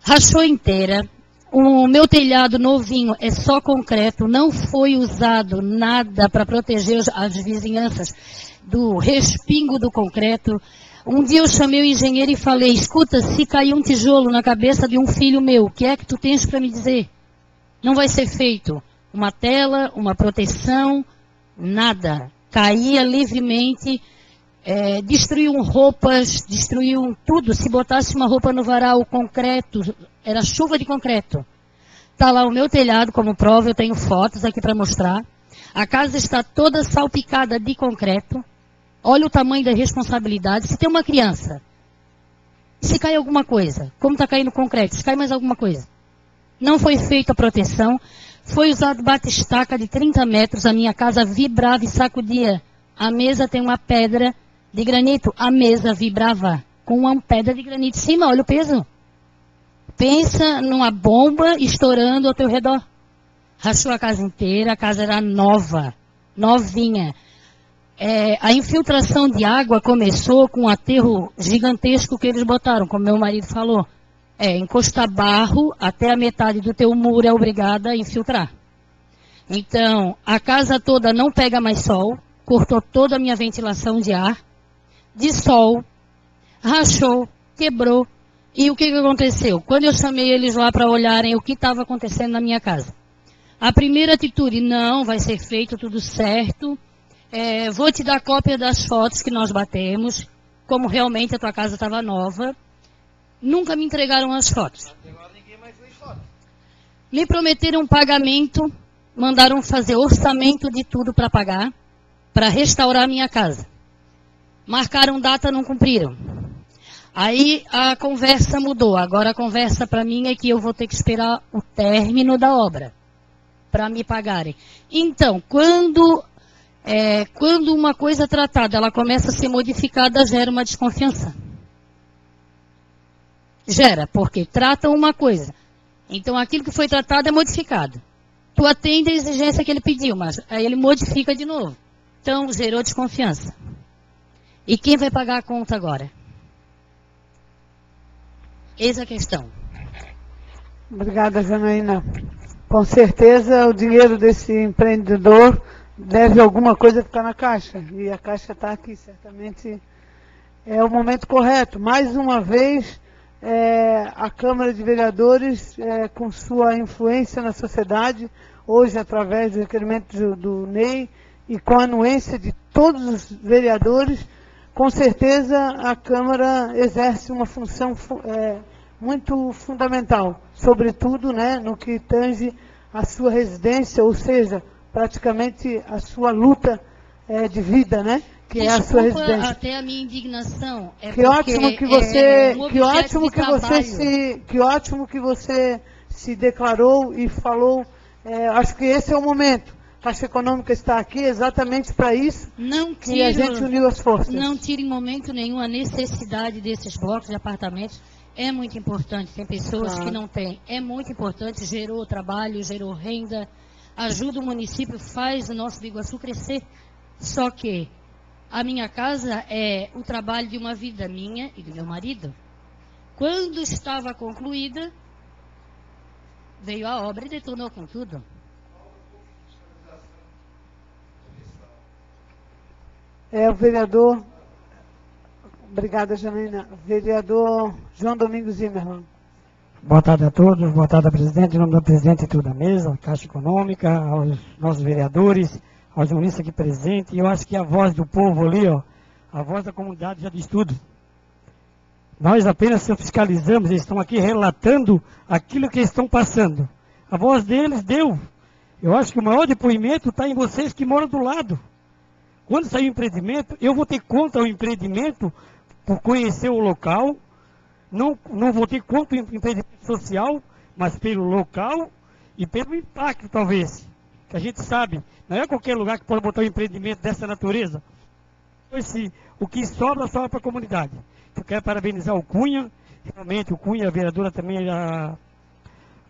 Rachou inteira. O meu telhado novinho é só concreto, não foi usado nada para proteger as vizinhanças do respingo do concreto. Um dia eu chamei o engenheiro e falei, escuta, se cair um tijolo na cabeça de um filho meu, o que é que tu tens para me dizer? Não vai ser feito uma tela, uma proteção, nada. Caía livremente, destruíam roupas, destruíam tudo. Se botasse uma roupa no varal, o concreto, era chuva de concreto. Está lá o meu telhado como prova, eu tenho fotos aqui para mostrar. A casa está toda salpicada de concreto. Olha o tamanho da responsabilidade. Se tem uma criança, se cai alguma coisa, como está caindo concreto, se cai mais alguma coisa. Não foi feita a proteção, foi usado bate-estaca de 30 metros, a minha casa vibrava e sacudia. A mesa tem uma pedra de granito, a mesa vibrava com uma pedra de granito em cima, olha o peso. Pensa numa bomba estourando ao teu redor. Rachou a casa inteira, a casa era nova, novinha. A infiltração de água começou com um aterro gigantesco que eles botaram, como meu marido falou. Encostar barro até a metade do teu muro é obrigada a infiltrar. Então, a casa toda não pega mais sol, cortou toda a minha ventilação de ar, de sol, rachou, quebrou. E o que aconteceu? Quando eu chamei eles lá para olharem o que estava acontecendo na minha casa. A primeira atitude, não, vai ser feito tudo certo. Vou te dar cópia das fotos que nós batemos, como realmente a tua casa estava nova. Nunca me entregaram as fotos. Agora ninguém mais fez foto. Me prometeram pagamento, mandaram fazer orçamento de tudo para pagar, para restaurar a minha casa. Marcaram data, não cumpriram. Aí a conversa mudou. Agora a conversa para mim é que eu vou ter que esperar o término da obra para me pagarem. Então, quando uma coisa tratada, ela começa a ser modificada, gera uma desconfiança. Gera, porque tratam uma coisa. Então, aquilo que foi tratado é modificado. Tu atende a exigência que ele pediu, mas aí ele modifica de novo. Então, gerou desconfiança. E quem vai pagar a conta agora? Eis a questão. Obrigada, Janaína. Com certeza, o dinheiro desse empreendedor deve alguma coisa ficar na Caixa. E a Caixa está aqui, certamente é o momento correto. Mais uma vez, a Câmara de Vereadores, com sua influência na sociedade, hoje através do requerimento do Ney e com a anuência de todos os vereadores, com certeza a Câmara exerce uma função muito fundamental, sobretudo, né, no que tange a sua residência, ou seja, praticamente a sua luta de vida, né? Que Desculpa, é a sua residência. Até a minha indignação é que ótimo que você, que ótimo que você se declarou e falou. Acho que esse é o momento. A Caixa Econômica está aqui exatamente para isso. Que a gente uniu as forças. Não tire em momento nenhum a necessidade desses blocos de apartamentos. É muito importante. Tem pessoas que não têm. É muito importante. Gerou trabalho, gerou renda, ajuda o município, faz o nosso Biguaçu crescer. Só que a minha casa é o trabalho de uma vida minha e do meu marido. Quando estava concluída, veio a obra e detonou com tudo. O vereador, obrigada, Janaína, vereador João Domingos Zimmermann. Boa tarde a todos, boa tarde, presidente, em nome do presidente e toda a mesa, Caixa Econômica, aos nossos vereadores, aos jornalistas aqui presentes. E eu acho que a voz do povo ali, ó, a voz da comunidade já diz tudo. Nós apenas fiscalizamos, eles estão aqui relatando aquilo que estão passando. A voz deles deu. Eu acho que o maior depoimento está em vocês que moram do lado. Quando sair o empreendimento, eu vou ter conta ao empreendimento por conhecer o local. Não vou ter conta ao empreendimento social, mas pelo local e pelo impacto, talvez. Que a gente sabe, não é qualquer lugar que pode botar um empreendimento dessa natureza. O que sobra para a comunidade. Eu quero parabenizar o Cunha, realmente o Cunha, a vereadora também, a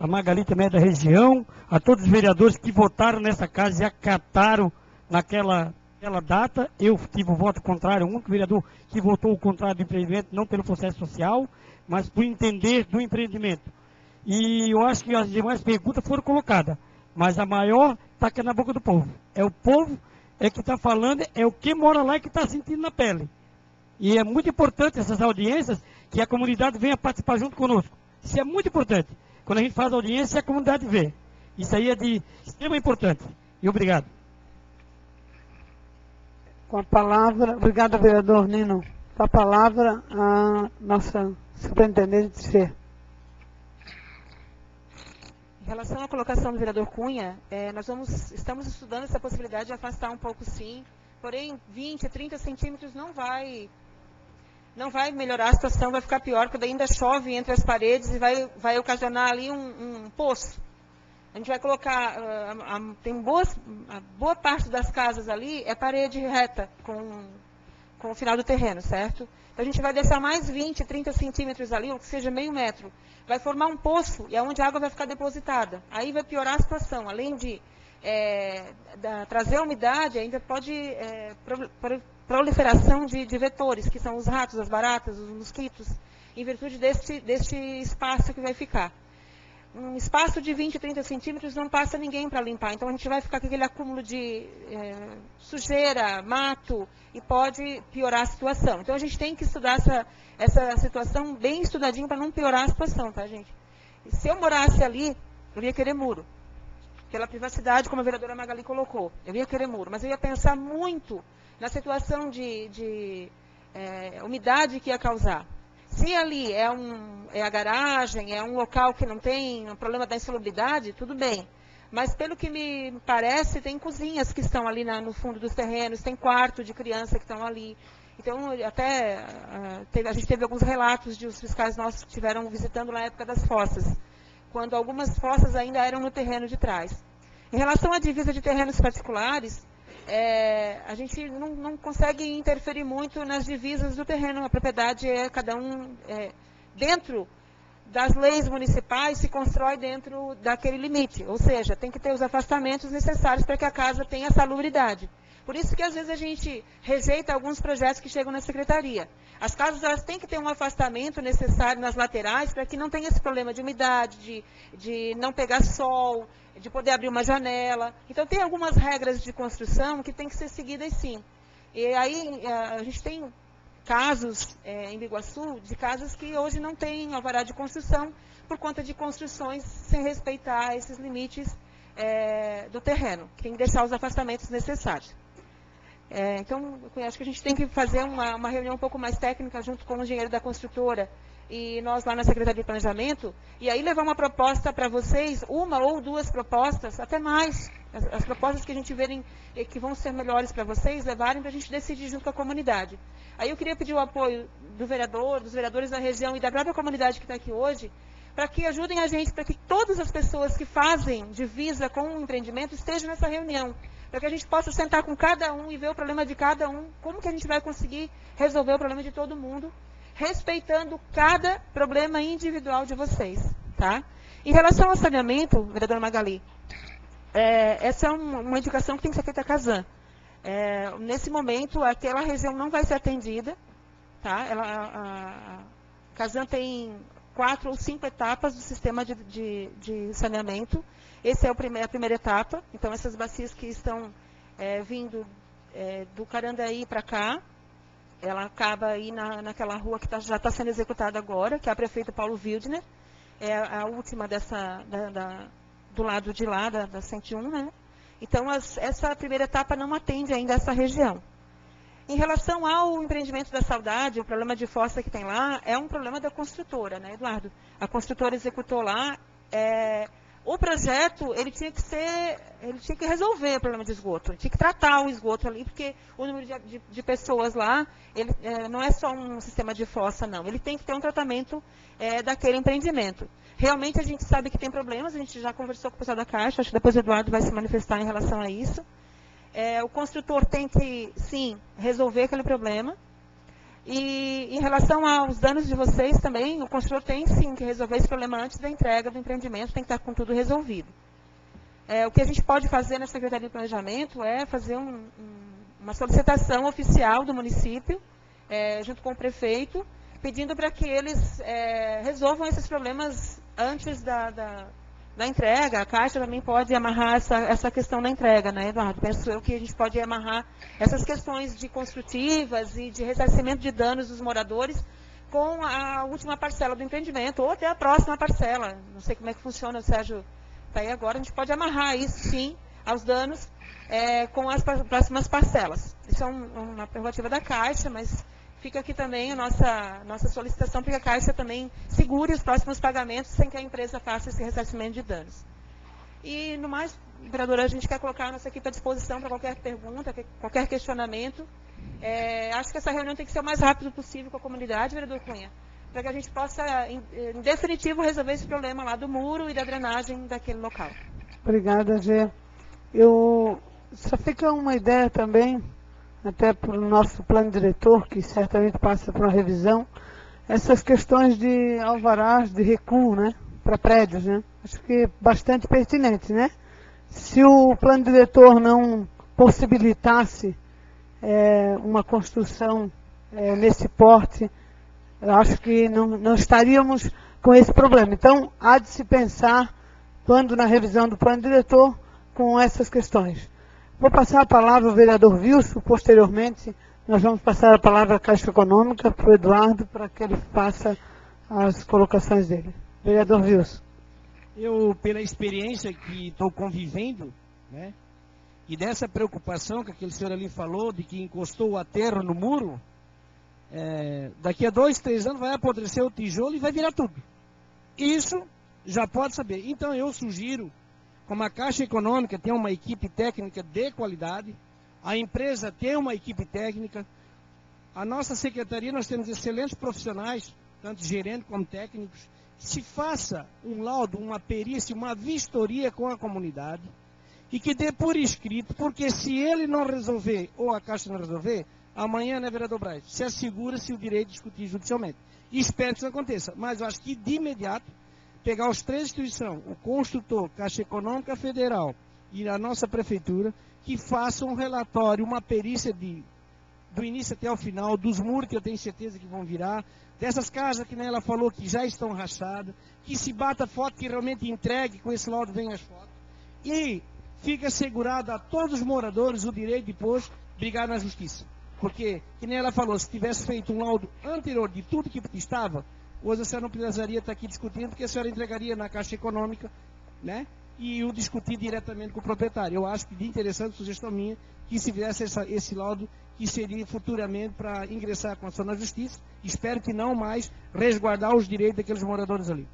Magali também é da região, a todos os vereadores que votaram nessa casa e acataram naquela data. Eu tive o voto contrário, o único vereador que votou o contrário do empreendimento, não pelo processo social, mas por entender do empreendimento. E eu acho que as demais perguntas foram colocadas, mas a maior está aqui na boca do povo. É o povo que está falando, é o que mora lá e que está sentindo na pele. E é muito importante essas audiências, que a comunidade venha participar junto conosco. Isso é muito importante. Quando a gente faz audiência, a comunidade vê. Isso aí é de extrema importância. E obrigado. Com a palavra, obrigada, vereador Nino. Com a palavra, a nossa superintendente de Fê. Em relação à colocação do vereador Cunha, estamos estudando essa possibilidade de afastar um pouco, sim. Porém, 20, 30 centímetros não vai melhorar a situação, vai ficar pior, porque ainda chove entre as paredes e vai ocasionar ali um poço. A gente vai colocar, a boa parte das casas ali é parede reta com o final do terreno, certo? Então a gente vai deixar mais 20, 30 centímetros ali, ou que seja meio metro. Vai formar um poço e é onde a água vai ficar depositada. Aí vai piorar a situação. Além de trazer a umidade, ainda pode proliferação de vetores, que são os ratos, as baratas, os mosquitos, em virtude deste espaço que vai ficar. Um espaço de 20, 30 centímetros não passa ninguém para limpar. Então a gente vai ficar com aquele acúmulo de sujeira, mato, e pode piorar a situação. Então a gente tem que estudar essa situação bem estudadinho para não piorar a situação, tá, gente? E se eu morasse ali, eu ia querer muro. Pela privacidade, como a vereadora Magali colocou. Eu ia querer muro, mas eu ia pensar muito na situação de umidade que ia causar. Se ali é a garagem, é um local que não tem um problema da insalubridade, tudo bem. Mas, pelo que me parece, tem cozinhas que estão ali no fundo dos terrenos, tem quarto de criança que estão ali. Então, até a gente teve alguns relatos de os fiscais nossos que estiveram visitando na época das fossas, quando algumas fossas ainda eram no terreno de trás. Em relação à divisa de terrenos particulares, a gente não consegue interferir muito nas divisas do terreno. A propriedade cada um dentro das leis municipais se constrói dentro daquele limite, ou seja, tem que ter os afastamentos necessários para que a casa tenha salubridade. Por isso que às vezes a gente rejeita alguns projetos que chegam na secretaria. As casas elas têm que ter um afastamento necessário nas laterais para que não tenha esse problema de umidade, de não pegar sol, de poder abrir uma janela. Então tem algumas regras de construção que tem que ser seguidas sim. E aí a gente tem casos em Biguaçu de casas que hoje não têm alvará de construção por conta de construções sem respeitar esses limites do terreno, que tem que deixar os afastamentos necessários. Então, eu acho que a gente tem que fazer uma reunião um pouco mais técnica junto com o engenheiro da construtora e nós lá na Secretaria de Planejamento, e aí levar uma proposta para vocês, uma ou duas propostas, até mais, as propostas que a gente verem que vão ser melhores para vocês, levarem para a gente decidir junto com a comunidade. Aí eu queria pedir o apoio do vereador, dos vereadores da região e da própria comunidade que está aqui hoje, para que ajudem a gente, para que todas as pessoas que fazem divisa com o empreendimento estejam nessa reunião, para que a gente possa sentar com cada um e ver o problema de cada um, como que a gente vai conseguir resolver o problema de todo mundo, respeitando cada problema individual de vocês, tá? Em relação ao saneamento, vereadora Magali, essa é uma indicação que tem que ser feita a Casan. Nesse momento, aquela região não vai ser atendida, tá? A Casan tem 4 ou 5 etapas do sistema de saneamento. Essa é a primeira etapa. Então, essas bacias que estão vindo do Carandaí para cá, ela acaba aí naquela rua que já está sendo executada agora, que é a prefeita Paulo Wildner. É a última do lado de lá, da 101, né? Então, essa primeira etapa não atende ainda essa região. Em relação ao empreendimento da Saudade, o problema de fossa que tem lá é um problema da construtora, né, Eduardo? A construtora executou lá. O projeto, ele tinha que resolver o problema de esgoto, ele tinha que tratar o esgoto ali, porque o número de pessoas lá, não é só um sistema de fossa, não. Ele tem que ter um tratamento daquele empreendimento. Realmente a gente sabe que tem problemas, a gente já conversou com o pessoal da Caixa, acho que depois o Eduardo vai se manifestar em relação a isso. O construtor tem que, sim, resolver aquele problema. E em relação aos danos de vocês também, o construtor tem sim que resolver esse problema antes da entrega do empreendimento, tem que estar com tudo resolvido. O que a gente pode fazer na Secretaria de Planejamento é fazer uma solicitação oficial do município, junto com o prefeito, pedindo para que eles resolvam esses problemas antes da entrega. A Caixa também pode amarrar essa questão da entrega, né, Eduardo? Penso eu que a gente pode amarrar essas questões de construtivas e de ressarcimento de danos dos moradores com a última parcela do empreendimento, ou até a próxima parcela. Não sei como é que funciona, o Sérgio está aí agora. A gente pode amarrar isso, sim, aos danos com as próximas parcelas. Isso é uma prerrogativa da Caixa, mas fica aqui também a nossa solicitação para que a Caixa também segure os próximos pagamentos sem que a empresa faça esse ressarcimento de danos. E, no mais, vereadora, a gente quer colocar a nossa equipe à disposição para qualquer pergunta, qualquer questionamento. Acho que essa reunião tem que ser o mais rápido possível com a comunidade, vereador Cunha, para que a gente possa, em definitivo, resolver esse problema lá do muro e da drenagem daquele local. Obrigada, Gê. Só fica uma ideia também, até para o nosso plano diretor, que certamente passa por uma revisão, essas questões de alvarás de recuo, né, para prédios, né? Acho que é bastante pertinente, né? Se o plano diretor não possibilitasse uma construção nesse porte, eu acho que não estaríamos com esse problema. Então, há de se pensar, quando na revisão do plano diretor, com essas questões. Vou passar a palavra ao vereador Wilson, posteriormente nós vamos passar a palavra à Caixa Econômica para o Eduardo, para que ele faça as colocações dele. Vereador Wilson. Eu, pela experiência que estou convivendo, né, e dessa preocupação que aquele senhor ali falou, de que encostou o aterro no muro, daqui a 2, 3 anos vai apodrecer o tijolo e vai virar tudo. Isso já pode saber. Então eu sugiro, como a Caixa Econômica tem uma equipe técnica de qualidade, a empresa tem uma equipe técnica, a nossa secretaria nós temos excelentes profissionais, tanto gerentes como técnicos, que se faça um laudo, uma perícia, uma vistoria com a comunidade e que dê por escrito, porque se ele não resolver ou a Caixa não resolver, amanhã, né, vereador Braz, se assegura-se o direito de discutir judicialmente. E espero que isso aconteça. Mas eu acho que de imediato, pegar os 3 instituições, o construtor, Caixa Econômica Federal e a nossa prefeitura, que façam um relatório, uma perícia do início até o final, dos muros que eu tenho certeza que vão virar, dessas casas que nem ela falou que já estão rachadas, que se bata foto, que realmente entregue, com esse laudo vem as fotos. E fica assegurado a todos os moradores o direito depois de brigar na justiça. Porque, que nem ela falou, se tivesse feito um laudo anterior de tudo que estava, hoje a senhora não precisaria estar aqui discutindo, porque a senhora entregaria na Caixa Econômica, né? E o discutir diretamente com o proprietário. Eu acho que de interessante, sugestão minha, que se viesse esse laudo, que seria futuramente para ingressar com a ação na justiça. Espero que não mais resguardar os direitos daqueles moradores ali.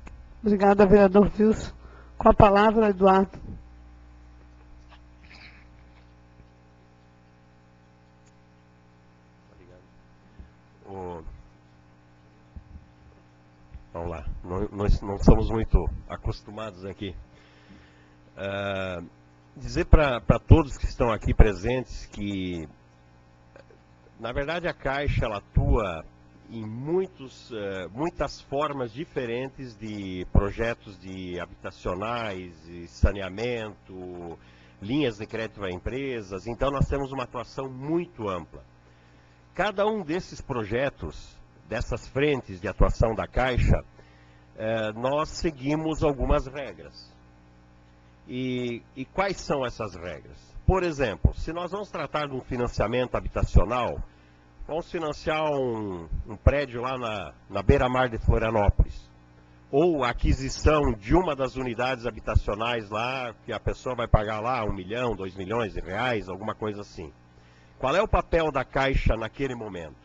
Obrigada, vereador Wilson. Com a palavra, Eduardo. Vamos lá, nós não somos muito acostumados aqui. Dizer para todos que estão aqui presentes que, na verdade, a Caixa ela atua em muitas formas diferentes de projetos de habitacionais, de saneamento, linhas de crédito a empresas. Então, nós temos uma atuação muito ampla. Cada um desses projetos, dessas frentes de atuação da Caixa, nós seguimos algumas regras. E quais são essas regras? Por exemplo, se nós vamos tratar de um financiamento habitacional, vamos financiar um prédio lá na beira-mar de Florianópolis, ou a aquisição de uma das unidades habitacionais lá, que a pessoa vai pagar lá 1 milhão, 2 milhões de reais, alguma coisa assim. Qual é o papel da Caixa naquele momento?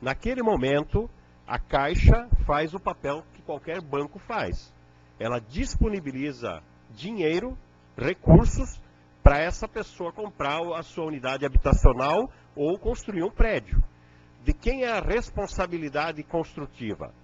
Naquele momento, a Caixa faz o papel que qualquer banco faz. Ela disponibiliza dinheiro, recursos, para essa pessoa comprar a sua unidade habitacional ou construir um prédio. De quem é a responsabilidade construtiva?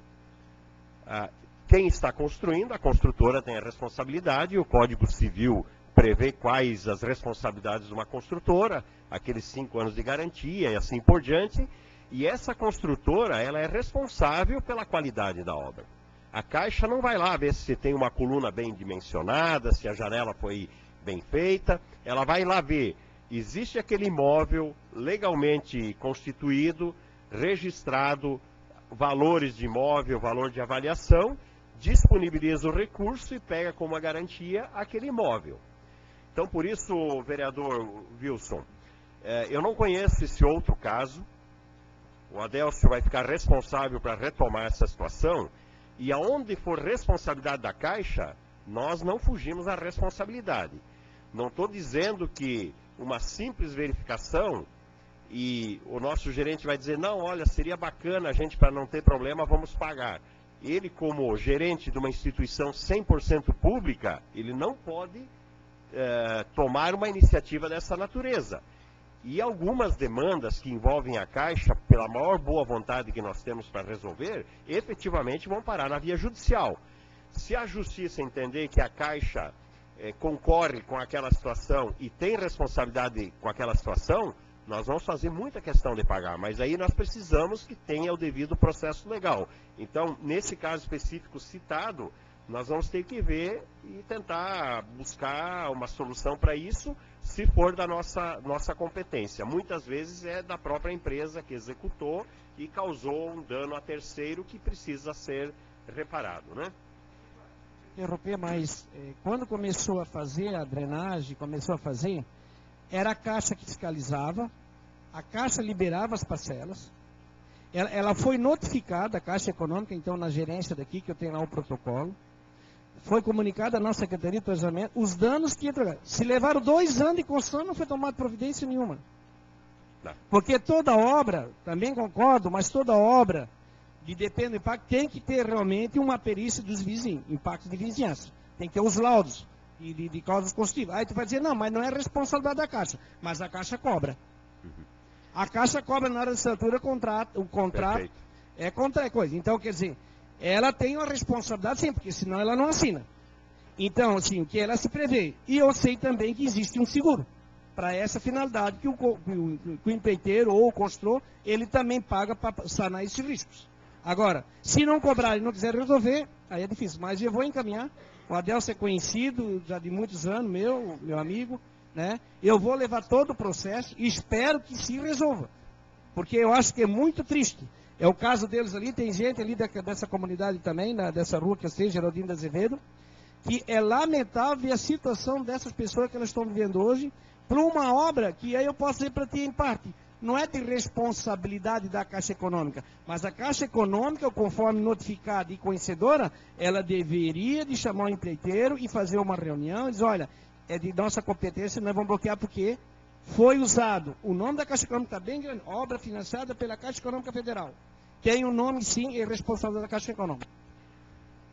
Quem está construindo, a construtora tem a responsabilidade, e o Código Civil prevê quais as responsabilidades de uma construtora, aqueles 5 anos de garantia e assim por diante, e essa construtora ela é responsável pela qualidade da obra. A Caixa não vai lá ver se tem uma coluna bem dimensionada, se a janela foi bem feita, ela vai lá ver, existe aquele imóvel legalmente constituído, registrado, valores de imóvel, valor de avaliação, disponibiliza o recurso e pega como uma garantia aquele imóvel. Então, por isso, vereador Wilson, eu não conheço esse outro caso, o Adélcio vai ficar responsável para retomar essa situação, e aonde for responsabilidade da Caixa, nós não fugimos à responsabilidade. Não estou dizendo que uma simples verificação e o nosso gerente vai dizer, não, olha, seria bacana a gente, para não ter problema, vamos pagar. Ele, como gerente de uma instituição 100% pública, ele não pode tomar uma iniciativa dessa natureza. E algumas demandas que envolvem a Caixa, pela maior boa vontade que nós temos para resolver, efetivamente vão parar na via judicial. Se a justiça entender que a Caixa concorre com aquela situação e tem responsabilidade com aquela situação, nós vamos fazer muita questão de pagar, mas aí nós precisamos que tenha o devido processo legal. Então, nesse caso específico citado, nós vamos ter que ver e tentar buscar uma solução para isso, se for da nossa competência. Muitas vezes é da própria empresa que executou e causou um dano a terceiro que precisa ser reparado, né? Interromper, mas quando começou a fazer a drenagem, era a Caixa que fiscalizava, a Caixa liberava as parcelas, ela foi notificada, a Caixa Econômica, então na gerência daqui, que eu tenho lá o protocolo, foi comunicada à nossa Secretaria de Planejamento os danos que entraram. Se levaram 2 anos de construção, não foi tomada providência nenhuma. Tá. Porque toda obra, também concordo, mas toda obra de depende do impacto tem que ter realmente uma perícia dos vizinhos, impacto de vizinhança. Tem que ter os laudos de causas constitutivas. Aí tu vai dizer, não, mas não é responsabilidade da Caixa. Mas a Caixa cobra. A Caixa cobra na hora de assinatura o contrato é contra coisa. Então, quer dizer, ela tem uma responsabilidade sim, porque senão ela não assina. Então, assim, que ela se prevê. E eu sei também que existe um seguro para essa finalidade que o empreiteiro ou o construtor, ele também paga para sanar esses riscos. Agora, se não cobrar e não quiser resolver, aí é difícil. Mas eu vou encaminhar. O Adelso é conhecido já de muitos anos, meu amigo, né? Eu vou levar todo o processo e espero que se resolva. Porque eu acho que é muito triste. É o caso deles ali, tem gente ali dessa comunidade também, dessa rua que eu sei, Geraldino de Azevedo, que é lamentável ver a situação dessas pessoas que elas estão vivendo hoje, para uma obra que aí eu posso dizer para ti em parte, não é de responsabilidade da Caixa Econômica, mas a Caixa Econômica, conforme notificada e conhecedora, ela deveria de chamar o empreiteiro e fazer uma reunião e dizer, olha, é de nossa competência, nós vamos bloquear porque foi usado. O nome da Caixa Econômica está bem grande, obra financiada pela Caixa Econômica Federal. Tem um nome sim, é responsável da Caixa Econômica.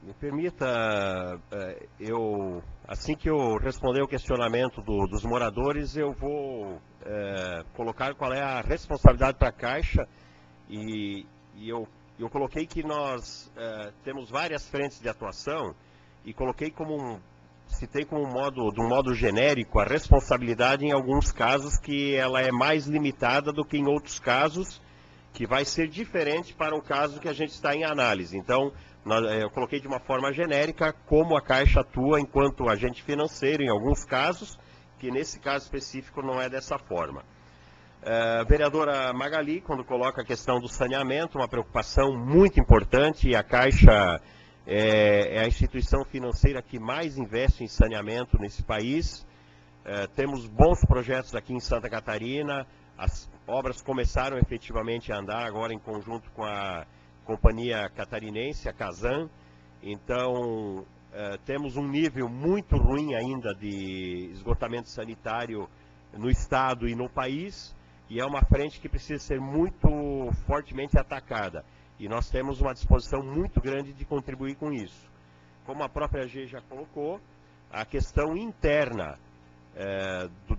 Me permita, assim que eu responder o questionamento dos moradores, eu vou colocar qual é a responsabilidade para a Caixa e eu coloquei que nós temos várias frentes de atuação e coloquei citei como de um modo genérico a responsabilidade em alguns casos que ela é mais limitada do que em outros casos, que vai ser diferente para o caso que a gente está em análise. Então, eu coloquei de uma forma genérica como a Caixa atua enquanto agente financeiro em alguns casos, que nesse caso específico não é dessa forma. Vereadora Magali, quando coloca a questão do saneamento, uma preocupação muito importante, e a Caixa é a instituição financeira que mais investe em saneamento nesse país. Temos bons projetos aqui em Santa Catarina, as obras começaram efetivamente a andar agora em conjunto com a companhia catarinense, a Casan. Então, temos um nível muito ruim ainda de esgotamento sanitário no estado e no país, e é uma frente que precisa ser muito fortemente atacada. E nós temos uma disposição muito grande de contribuir com isso. Como a própria G já colocou, a questão interna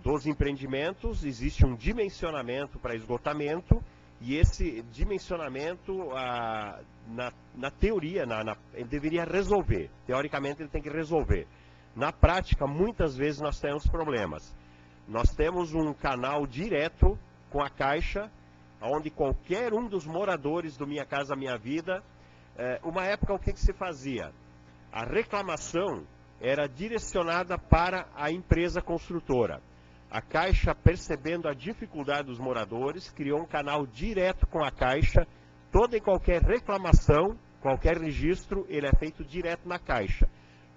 dos empreendimentos, existe um dimensionamento para esgotamento, e esse dimensionamento, na teoria, ele deveria resolver. Teoricamente, ele tem que resolver. Na prática, muitas vezes nós temos problemas. Nós temos um canal direto com a Caixa, onde qualquer um dos moradores do Minha Casa Minha Vida, uma época o que se fazia? A reclamação era direcionada para a empresa construtora. A Caixa, percebendo a dificuldade dos moradores, criou um canal direto com a Caixa. Toda e qualquer reclamação, qualquer registro, ele é feito direto na Caixa.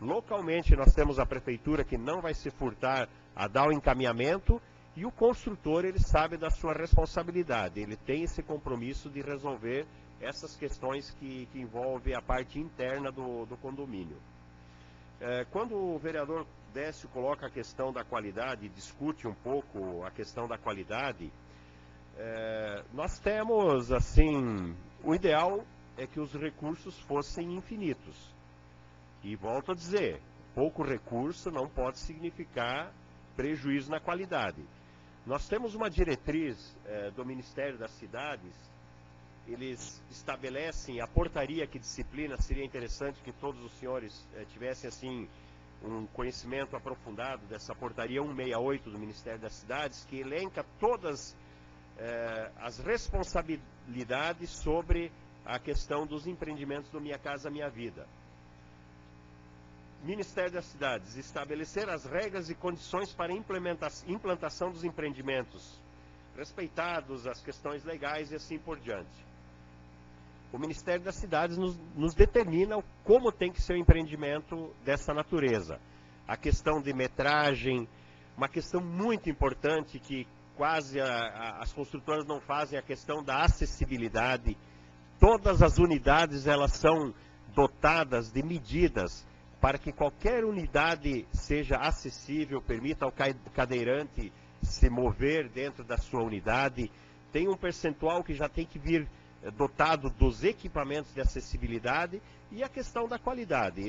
Localmente, nós temos a prefeitura que não vai se furtar a dar o encaminhamento, e o construtor, ele sabe da sua responsabilidade. Ele tem esse compromisso de resolver essas questões que envolvem a parte interna do condomínio. Quando o vereador Décio coloca a questão da qualidade, discute um pouco a questão da qualidade, nós temos, assim, o ideal é que os recursos fossem infinitos. E volto a dizer, pouco recurso não pode significar prejuízo na qualidade. Nós temos uma diretriz do Ministério das Cidades, eles estabelecem a portaria que disciplina, seria interessante que todos os senhores tivessem assim um conhecimento aprofundado dessa portaria 168 do Ministério das Cidades, que elenca todas as responsabilidades sobre a questão dos empreendimentos do Minha Casa Minha Vida. Ministério das Cidades, estabelecer as regras e condições para implantação dos empreendimentos, respeitados as questões legais e assim por diante. O Ministério das Cidades nos determina como tem que ser o empreendimento dessa natureza. A questão de metragem, uma questão muito importante que quase as construtoras não fazem, a questão da acessibilidade. Todas as unidades, elas são dotadas de medidas para que qualquer unidade seja acessível, permita ao cadeirante se mover dentro da sua unidade. Tem um percentual que já tem que vir dotado dos equipamentos de acessibilidade e a questão da qualidade.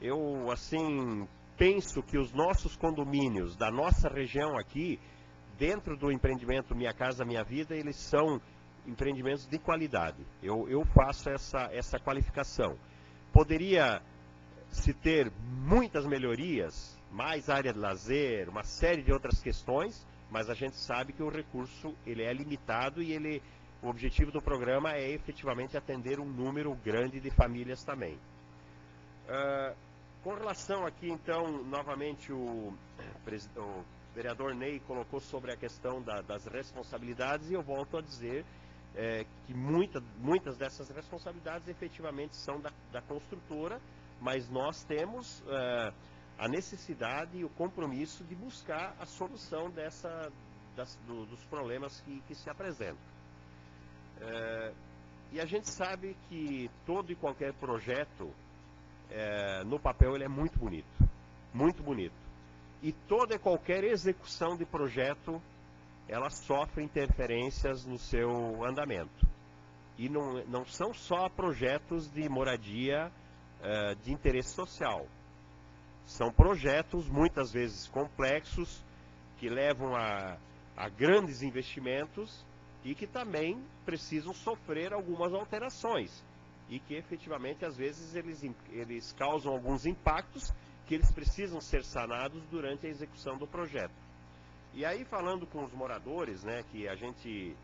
Eu assim, penso que os nossos condomínios da nossa região aqui, dentro do empreendimento Minha Casa Minha Vida, eles são empreendimentos de qualidade. Eu faço essa qualificação. Poderia se ter muitas melhorias, mais área de lazer, uma série de outras questões, mas a gente sabe que o recurso ele é limitado e o objetivo do programa é efetivamente atender um número grande de famílias também. Com relação aqui, então, novamente o vereador Ney colocou sobre a questão das responsabilidades, e eu volto a dizer que muitas dessas responsabilidades efetivamente são da construtora, mas nós temos a necessidade e o compromisso de buscar a solução dos problemas que se apresentam. E a gente sabe que todo e qualquer projeto, no papel, ele é muito bonito, muito bonito. E toda e qualquer execução de projeto, ela sofre interferências no seu andamento. E não são só projetos de moradia de interesse social. São projetos, muitas vezes, complexos, que levam a grandes investimentos e que também precisam sofrer algumas alterações. E que, efetivamente, às vezes, eles causam alguns impactos que eles precisam ser sanados durante a execução do projeto. E aí, falando com os moradores, né, que a gente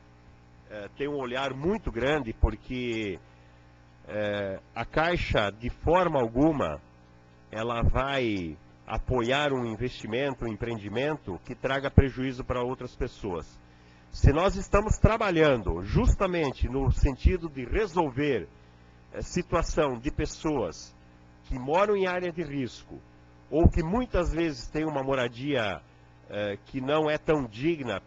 tem um olhar muito grande, porque a Caixa, de forma alguma, ela vai apoiar um investimento, um empreendimento que traga prejuízo para outras pessoas. Se nós estamos trabalhando justamente no sentido de resolver situação de pessoas que moram em área de risco, ou que muitas vezes têm uma moradia que não é tão digna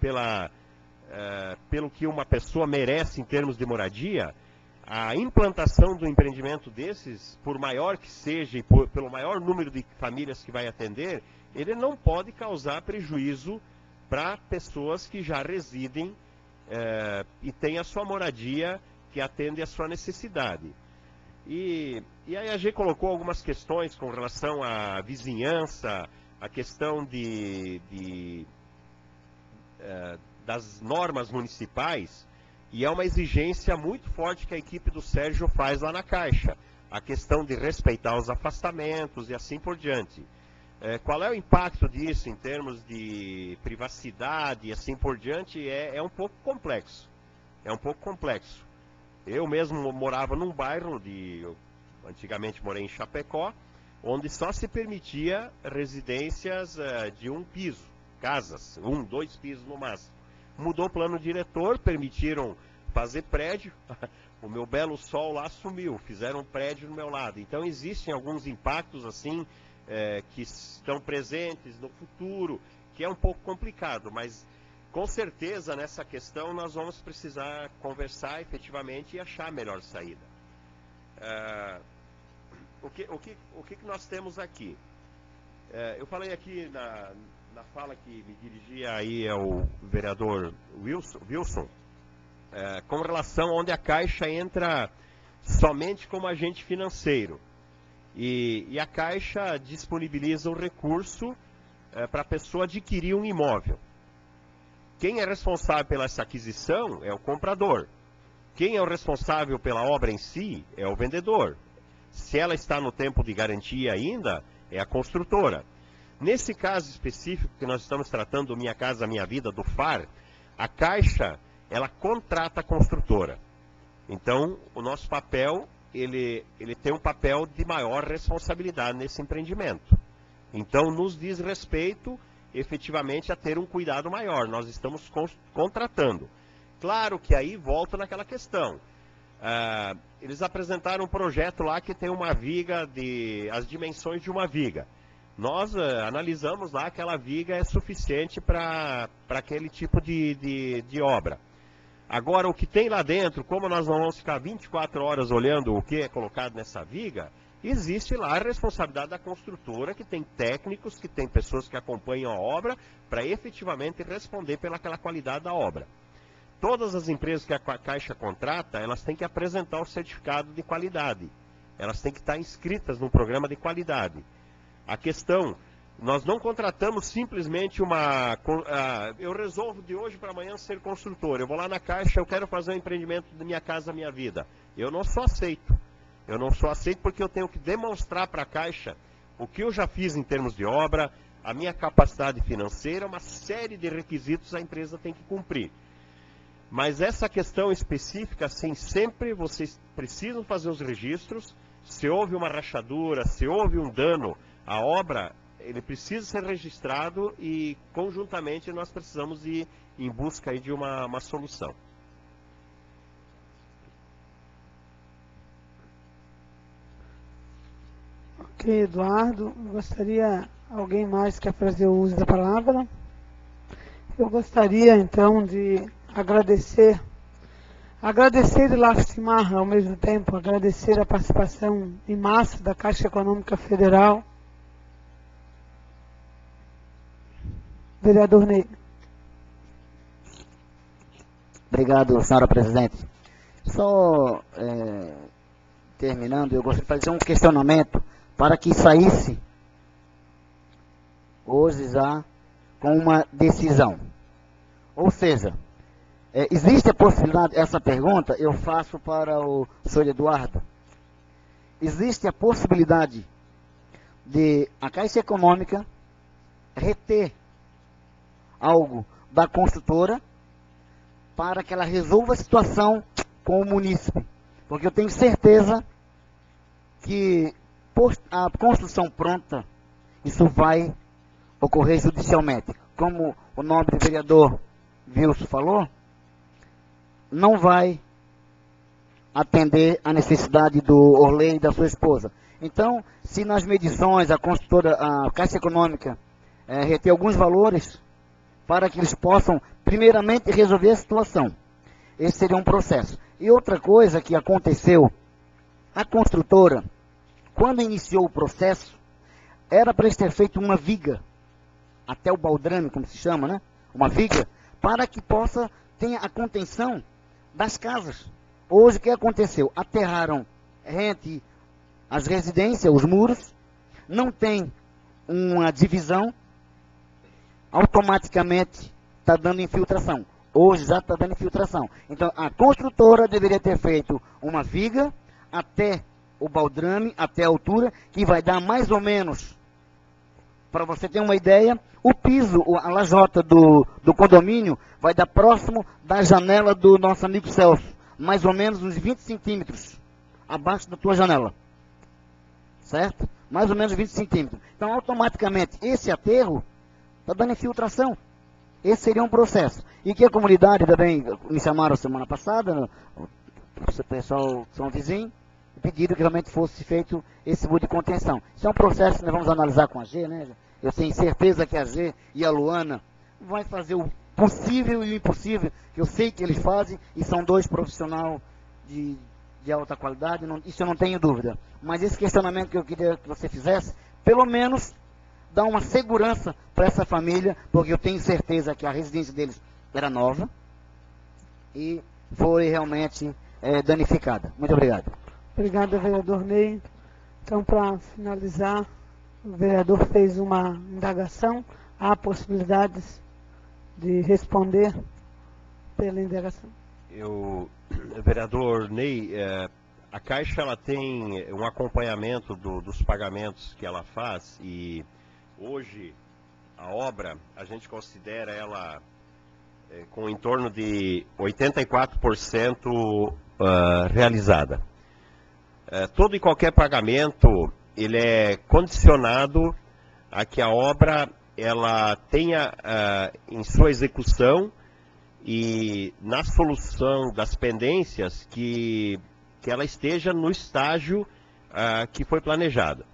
pelo que uma pessoa merece em termos de moradia, a implantação do empreendimento desses, por maior que seja e pelo maior número de famílias que vai atender, ele não pode causar prejuízo para pessoas que já residem e têm a sua moradia que atende a sua necessidade. E aí a gente colocou algumas questões com relação à vizinhança, a questão das normas municipais, e é uma exigência muito forte que a equipe do Sérgio faz lá na Caixa, a questão de respeitar os afastamentos e assim por diante. Qual é o impacto disso em termos de privacidade e assim por diante? É um pouco complexo. É um pouco complexo. Eu mesmo morava num bairro antigamente morei em Chapecó, onde só se permitia residências de um piso, casas, 1, 2 pisos no máximo. Mudou o plano diretor, permitiram fazer prédio, o meu belo sol lá sumiu, fizeram um prédio no meu lado. Então existem alguns impactos assim, que estão presentes no futuro, que é um pouco complicado, mas com certeza nessa questão nós vamos precisar conversar efetivamente e achar a melhor saída. O que nós temos aqui? Eu falei aqui na fala que me dirigia aí ao vereador Wilson, com relação a onde a Caixa entra somente como agente financeiro. E a Caixa disponibiliza o recurso para a pessoa adquirir um imóvel. Quem é responsável pela essa aquisição é o comprador. Quem é o responsável pela obra em si é o vendedor. Se ela está no tempo de garantia ainda, é a construtora. Nesse caso específico que nós estamos tratando do Minha Casa Minha Vida, do FAR, a Caixa, ela contrata a construtora. Então, o nosso papel, ele tem um papel de maior responsabilidade nesse empreendimento. Então, nos diz respeito, efetivamente, a ter um cuidado maior. Nós estamos contratando. Claro que aí volta naquela questão. Eles apresentaram um projeto lá que tem uma viga, as dimensões de uma viga. Nós analisamos lá que aquela viga é suficiente para aquele tipo de obra. Agora, o que tem lá dentro, como nós não vamos ficar 24 horas olhando o que é colocado nessa viga, existe lá a responsabilidade da construtora, que tem técnicos, que tem pessoas que acompanham a obra, para efetivamente responder pelaquela qualidade da obra. Todas as empresas que a Caixa contrata, elas têm que apresentar o certificado de qualidade. Elas têm que estar inscritas no programa de qualidade. A questão, nós não contratamos simplesmente eu resolvo de hoje para amanhã ser construtor. Eu vou lá na Caixa, eu quero fazer um empreendimento da Minha Casa Minha Vida. Eu não só aceito. Eu não só aceito porque eu tenho que demonstrar para a Caixa o que eu já fiz em termos de obra, a minha capacidade financeira, uma série de requisitos a empresa tem que cumprir. Mas essa questão específica, sim, sempre vocês precisam fazer os registros. Se houve uma rachadura, se houve um dano à obra, ele precisa ser registrado e, conjuntamente, nós precisamos ir em busca aí de uma solução. Ok, Eduardo. Gostaria, alguém mais quer fazer o uso da palavra? Eu gostaria, então, de agradecer e lastimar ao mesmo tempo, agradecer a participação em massa da Caixa Econômica Federal. Vereador Ney. Obrigado, senhora presidente. Só terminando, eu gostaria de fazer um questionamento para que saísse hoje já com uma decisão. Ou seja, existe a possibilidade, essa pergunta eu faço para o senhor Eduardo, existe a possibilidade de a Caixa Econômica reter algo da construtora para que ela resolva a situação com o munícipe? Porque eu tenho certeza que a construção pronta, isso vai ocorrer judicialmente. Como o nobre vereador Wilson falou, não vai atender a necessidade do Orley e da sua esposa. Então, se nas medições a construtora, a Caixa Econômica, reter alguns valores para que eles possam, primeiramente, resolver a situação. Esse seria um processo. E outra coisa que aconteceu, a construtora, quando iniciou o processo, era para eles ter feito uma viga, até o baldrame, como se chama, né? Uma viga, para que possa ter a contenção das casas. Hoje, o que aconteceu? Aterraram rente, as residências, os muros, não tem uma divisão, automaticamente está dando infiltração. Hoje já está dando infiltração. Então, a construtora deveria ter feito uma viga até o baldrame, até a altura, que vai dar mais ou menos, para você ter uma ideia, o piso, a lajota do condomínio, vai dar próximo da janela do nosso amigo Celso. Mais ou menos uns 20 centímetros abaixo da tua janela. Certo? Mais ou menos 20 centímetros. Então, automaticamente, esse aterro está dando infiltração. Esse seria um processo. E que a comunidade também, me chamaram semana passada, o pessoal são vizinhos, pediram que realmente fosse feito esse muro de contenção. Isso é um processo que nós vamos analisar com a G, né? Eu tenho certeza que a G e a Luana vão fazer o possível e o impossível, que eu sei que eles fazem, e são dois profissionais de alta qualidade, isso eu não tenho dúvida. Mas esse questionamento que eu queria que você fizesse, pelo menos dar uma segurança para essa família, porque eu tenho certeza que a residência deles era nova e foi realmente danificada. Muito obrigado. Obrigado, vereador Ney. Então, para finalizar, o vereador fez uma indagação. Há possibilidades de responder pela indagação? Vereador Ney, a Caixa ela tem um acompanhamento dos pagamentos que ela faz e hoje a obra, a gente considera ela com em torno de 84% realizada. Todo e qualquer pagamento, ele é condicionado a que a obra ela tenha em sua execução e na solução das pendências que ela esteja no estágio que foi planejado.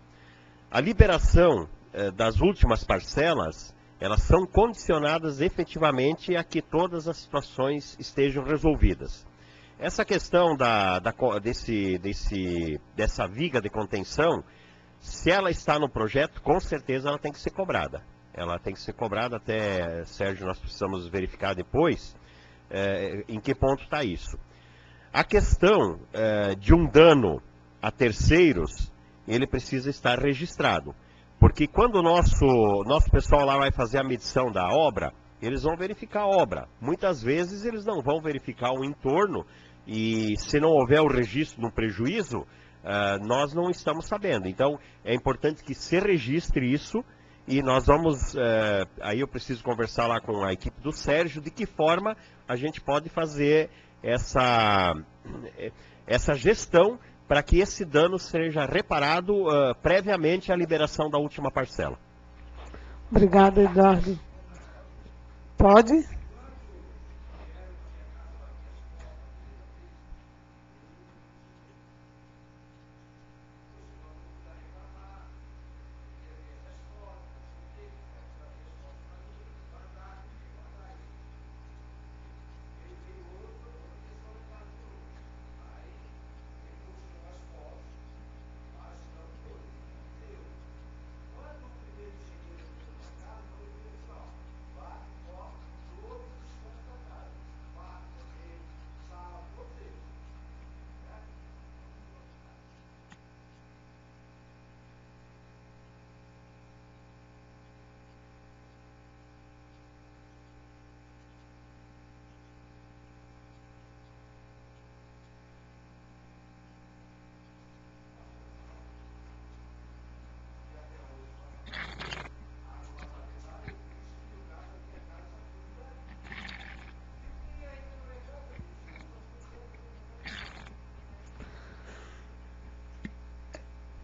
A liberação das últimas parcelas, elas são condicionadas efetivamente a que todas as situações estejam resolvidas. Essa questão dessa viga de contenção, se ela está no projeto, com certeza ela tem que ser cobrada. Ela tem que ser cobrada até, Sérgio, nós precisamos verificar depois em que ponto está isso. A questão de um dano a terceiros, ele precisa estar registrado. Porque quando o nosso pessoal lá vai fazer a medição da obra, eles vão verificar a obra. Muitas vezes eles não vão verificar o entorno e se não houver o registro de um prejuízo, nós não estamos sabendo. Então é importante que se registre isso e nós vamos, aí eu preciso conversar lá com a equipe do Sérgio, de que forma a gente pode fazer essa gestão para que esse dano seja reparado previamente à liberação da última parcela. Obrigada, Eduardo. Pode?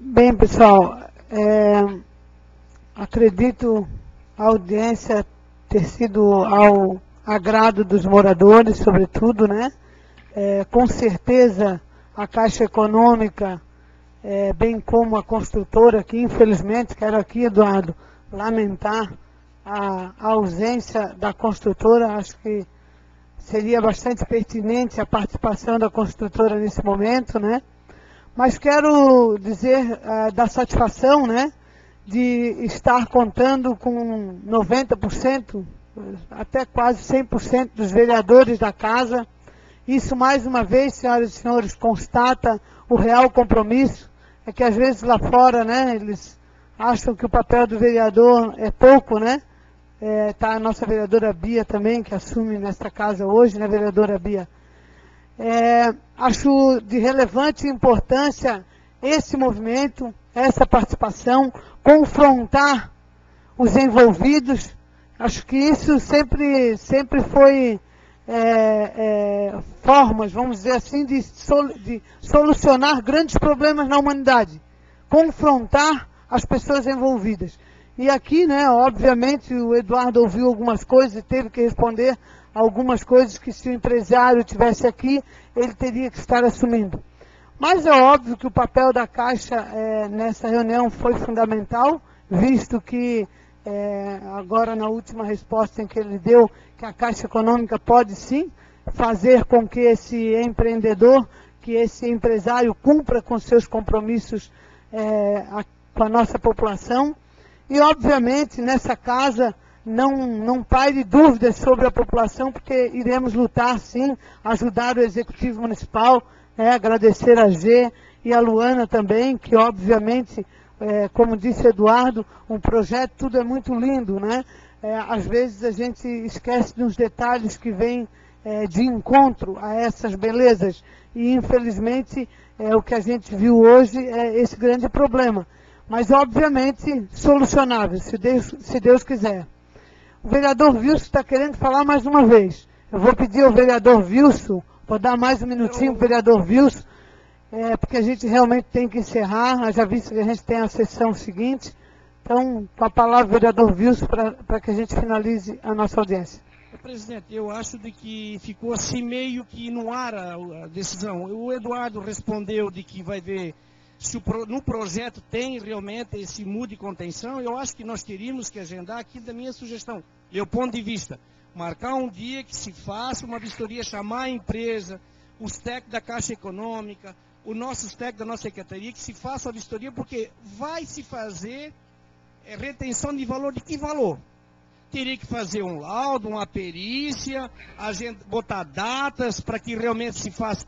Bem, pessoal, acredito a audiência ter sido ao agrado dos moradores, sobretudo, né? Com certeza a Caixa Econômica, bem como a construtora, que infelizmente, quero aqui, Eduardo, lamentar a ausência da construtora. Acho que seria bastante pertinente a participação da construtora nesse momento, né? Mas quero dizer da satisfação, né, de estar contando com 90%, até quase 100% dos vereadores da casa. Isso, mais uma vez, senhoras e senhores, constata o real compromisso. É que às vezes lá fora, né, eles acham que o papel do vereador é pouco, né? Tá a nossa vereadora Bia também, que assume nesta casa hoje, né, vereadora Bia? Acho de relevante importância esse movimento, essa participação, confrontar os envolvidos. Acho que isso sempre foi formas, vamos dizer assim, de solucionar grandes problemas na humanidade. Confrontar as pessoas envolvidas. E aqui, né, obviamente, o Eduardo ouviu algumas coisas e teve que responder algumas coisas que, se o empresário estivesse aqui, ele teria que estar assumindo. Mas é óbvio que o papel da Caixa nessa reunião foi fundamental, visto que agora na última resposta em que ele deu, que a Caixa Econômica pode sim fazer com que esse empreendedor, que esse empresário cumpra com seus compromissos com a nossa população. E obviamente nessa casa não paire dúvidas sobre a população, porque iremos lutar sim, ajudar o Executivo Municipal, agradecer a G e a Luana também, que obviamente, como disse Eduardo, um projeto, tudo é muito lindo, né? Às vezes a gente esquece de uns detalhes que vêm de encontro a essas belezas, e infelizmente o que a gente viu hoje é esse grande problema. Mas obviamente solucionável, se Deus quiser. O vereador Wilson está querendo falar mais uma vez. Eu vou pedir ao vereador Wilson, vou dar mais um minutinho para o vereador Wilson, porque a gente realmente tem que encerrar, já visto que a gente tem a sessão seguinte. Então, com a palavra, o vereador Wilson, para que a gente finalize a nossa audiência. Presidente, eu acho de que ficou assim meio que no ar a decisão. O Eduardo respondeu de que vai ver se no projeto tem realmente esse muro de contenção. Eu acho que nós teríamos que agendar aqui da minha sugestão, meu ponto de vista, marcar um dia que se faça uma vistoria, chamar a empresa, os técnicos da Caixa Econômica, os nossos técnicos da nossa secretaria, que se faça a vistoria, porque vai se fazer retenção de valor. De que valor? Teria que fazer um laudo, uma perícia, botar datas para que realmente se faça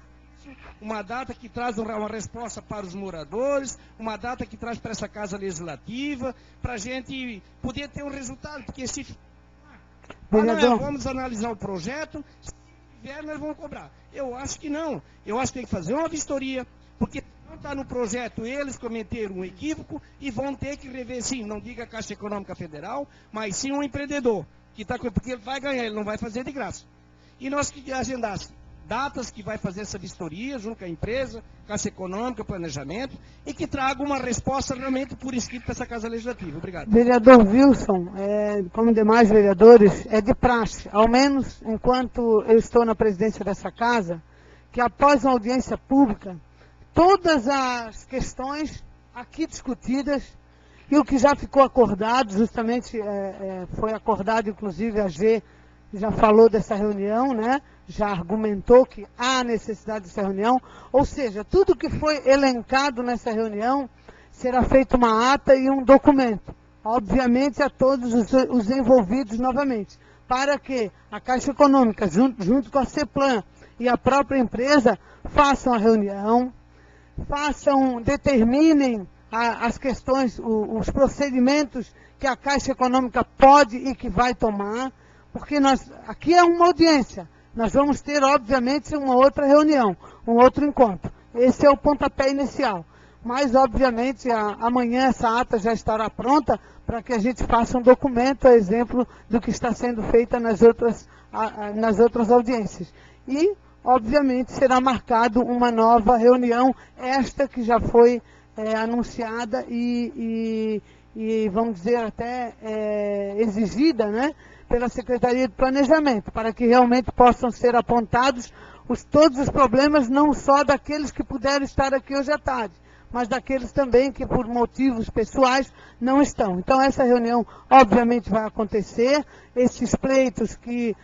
uma data que traz uma resposta para os moradores, uma data que traz para essa casa legislativa, para a gente poder ter um resultado, porque se vamos analisar o projeto, se tiver, nós vamos cobrar. Eu acho que não. Eu acho que tem que fazer uma vistoria, porque não está no projeto, eles cometeram um equívoco e vão ter que rever, sim, não diga a Caixa Econômica Federal, mas sim um empreendedor, porque ele vai ganhar, ele não vai fazer de graça. E nós que agendasse datas que vai fazer essa vistoria junto com a empresa, Caixa Econômica, Planejamento, e que traga uma resposta realmente por escrito para essa Casa Legislativa. Obrigado. Vereador Wilson, como demais vereadores, é de praxe, ao menos enquanto eu estou na presidência dessa casa, que após uma audiência pública, todas as questões aqui discutidas e o que já ficou acordado, justamente foi acordado, inclusive a G já falou dessa reunião, né? Já argumentou que há necessidade dessa reunião, ou seja, tudo que foi elencado nessa reunião será feita uma ata e um documento, obviamente a todos os envolvidos novamente, para que a Caixa Econômica, junto com a CEPLAN e a própria empresa, façam a reunião, determinem as questões, os procedimentos que a Caixa Econômica pode e que vai tomar, porque aqui é uma audiência, nós vamos ter, obviamente, uma outra reunião, um outro encontro. Esse é o pontapé inicial. Mas, obviamente, amanhã essa ata já estará pronta para que a gente faça um documento, a exemplo do que está sendo feito nas outras audiências. E, obviamente, será marcado uma nova reunião, esta que já foi anunciada e, vamos dizer, até exigida, né, pela Secretaria de Planejamento, para que realmente possam ser apontados todos os problemas, não só daqueles que puderam estar aqui hoje à tarde, mas daqueles também que, por motivos pessoais, não estão. Então, essa reunião, obviamente, vai acontecer. Esses pleitos que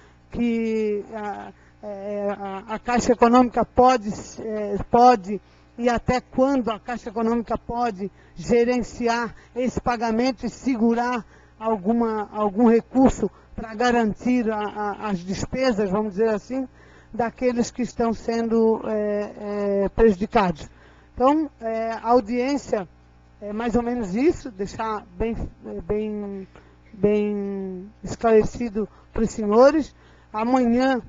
a Caixa Econômica pode, e até quando a Caixa Econômica pode gerenciar esse pagamento e segurar algum recurso para garantir as despesas, vamos dizer assim, daqueles que estão sendo prejudicados. Então, a audiência é mais ou menos isso, deixar bem esclarecido para os senhores. Amanhã,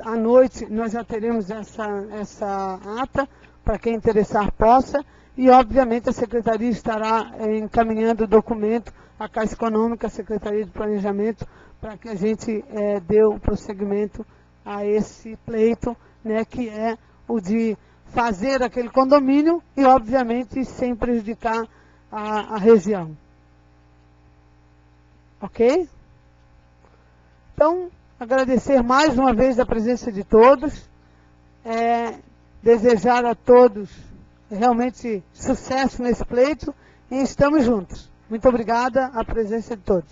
à noite, nós já teremos essa ata, para quem interessar possa, e, obviamente, a Secretaria estará encaminhando o documento à Caixa Econômica, à Secretaria de Planejamento, para que a gente dê o prosseguimento a esse pleito, né, que é o de fazer aquele condomínio e, obviamente, sem prejudicar a região. Ok? Então, agradecer mais uma vez a presença de todos, desejar a todos realmente sucesso nesse pleito e estamos juntos. Muito obrigada a presença de todos.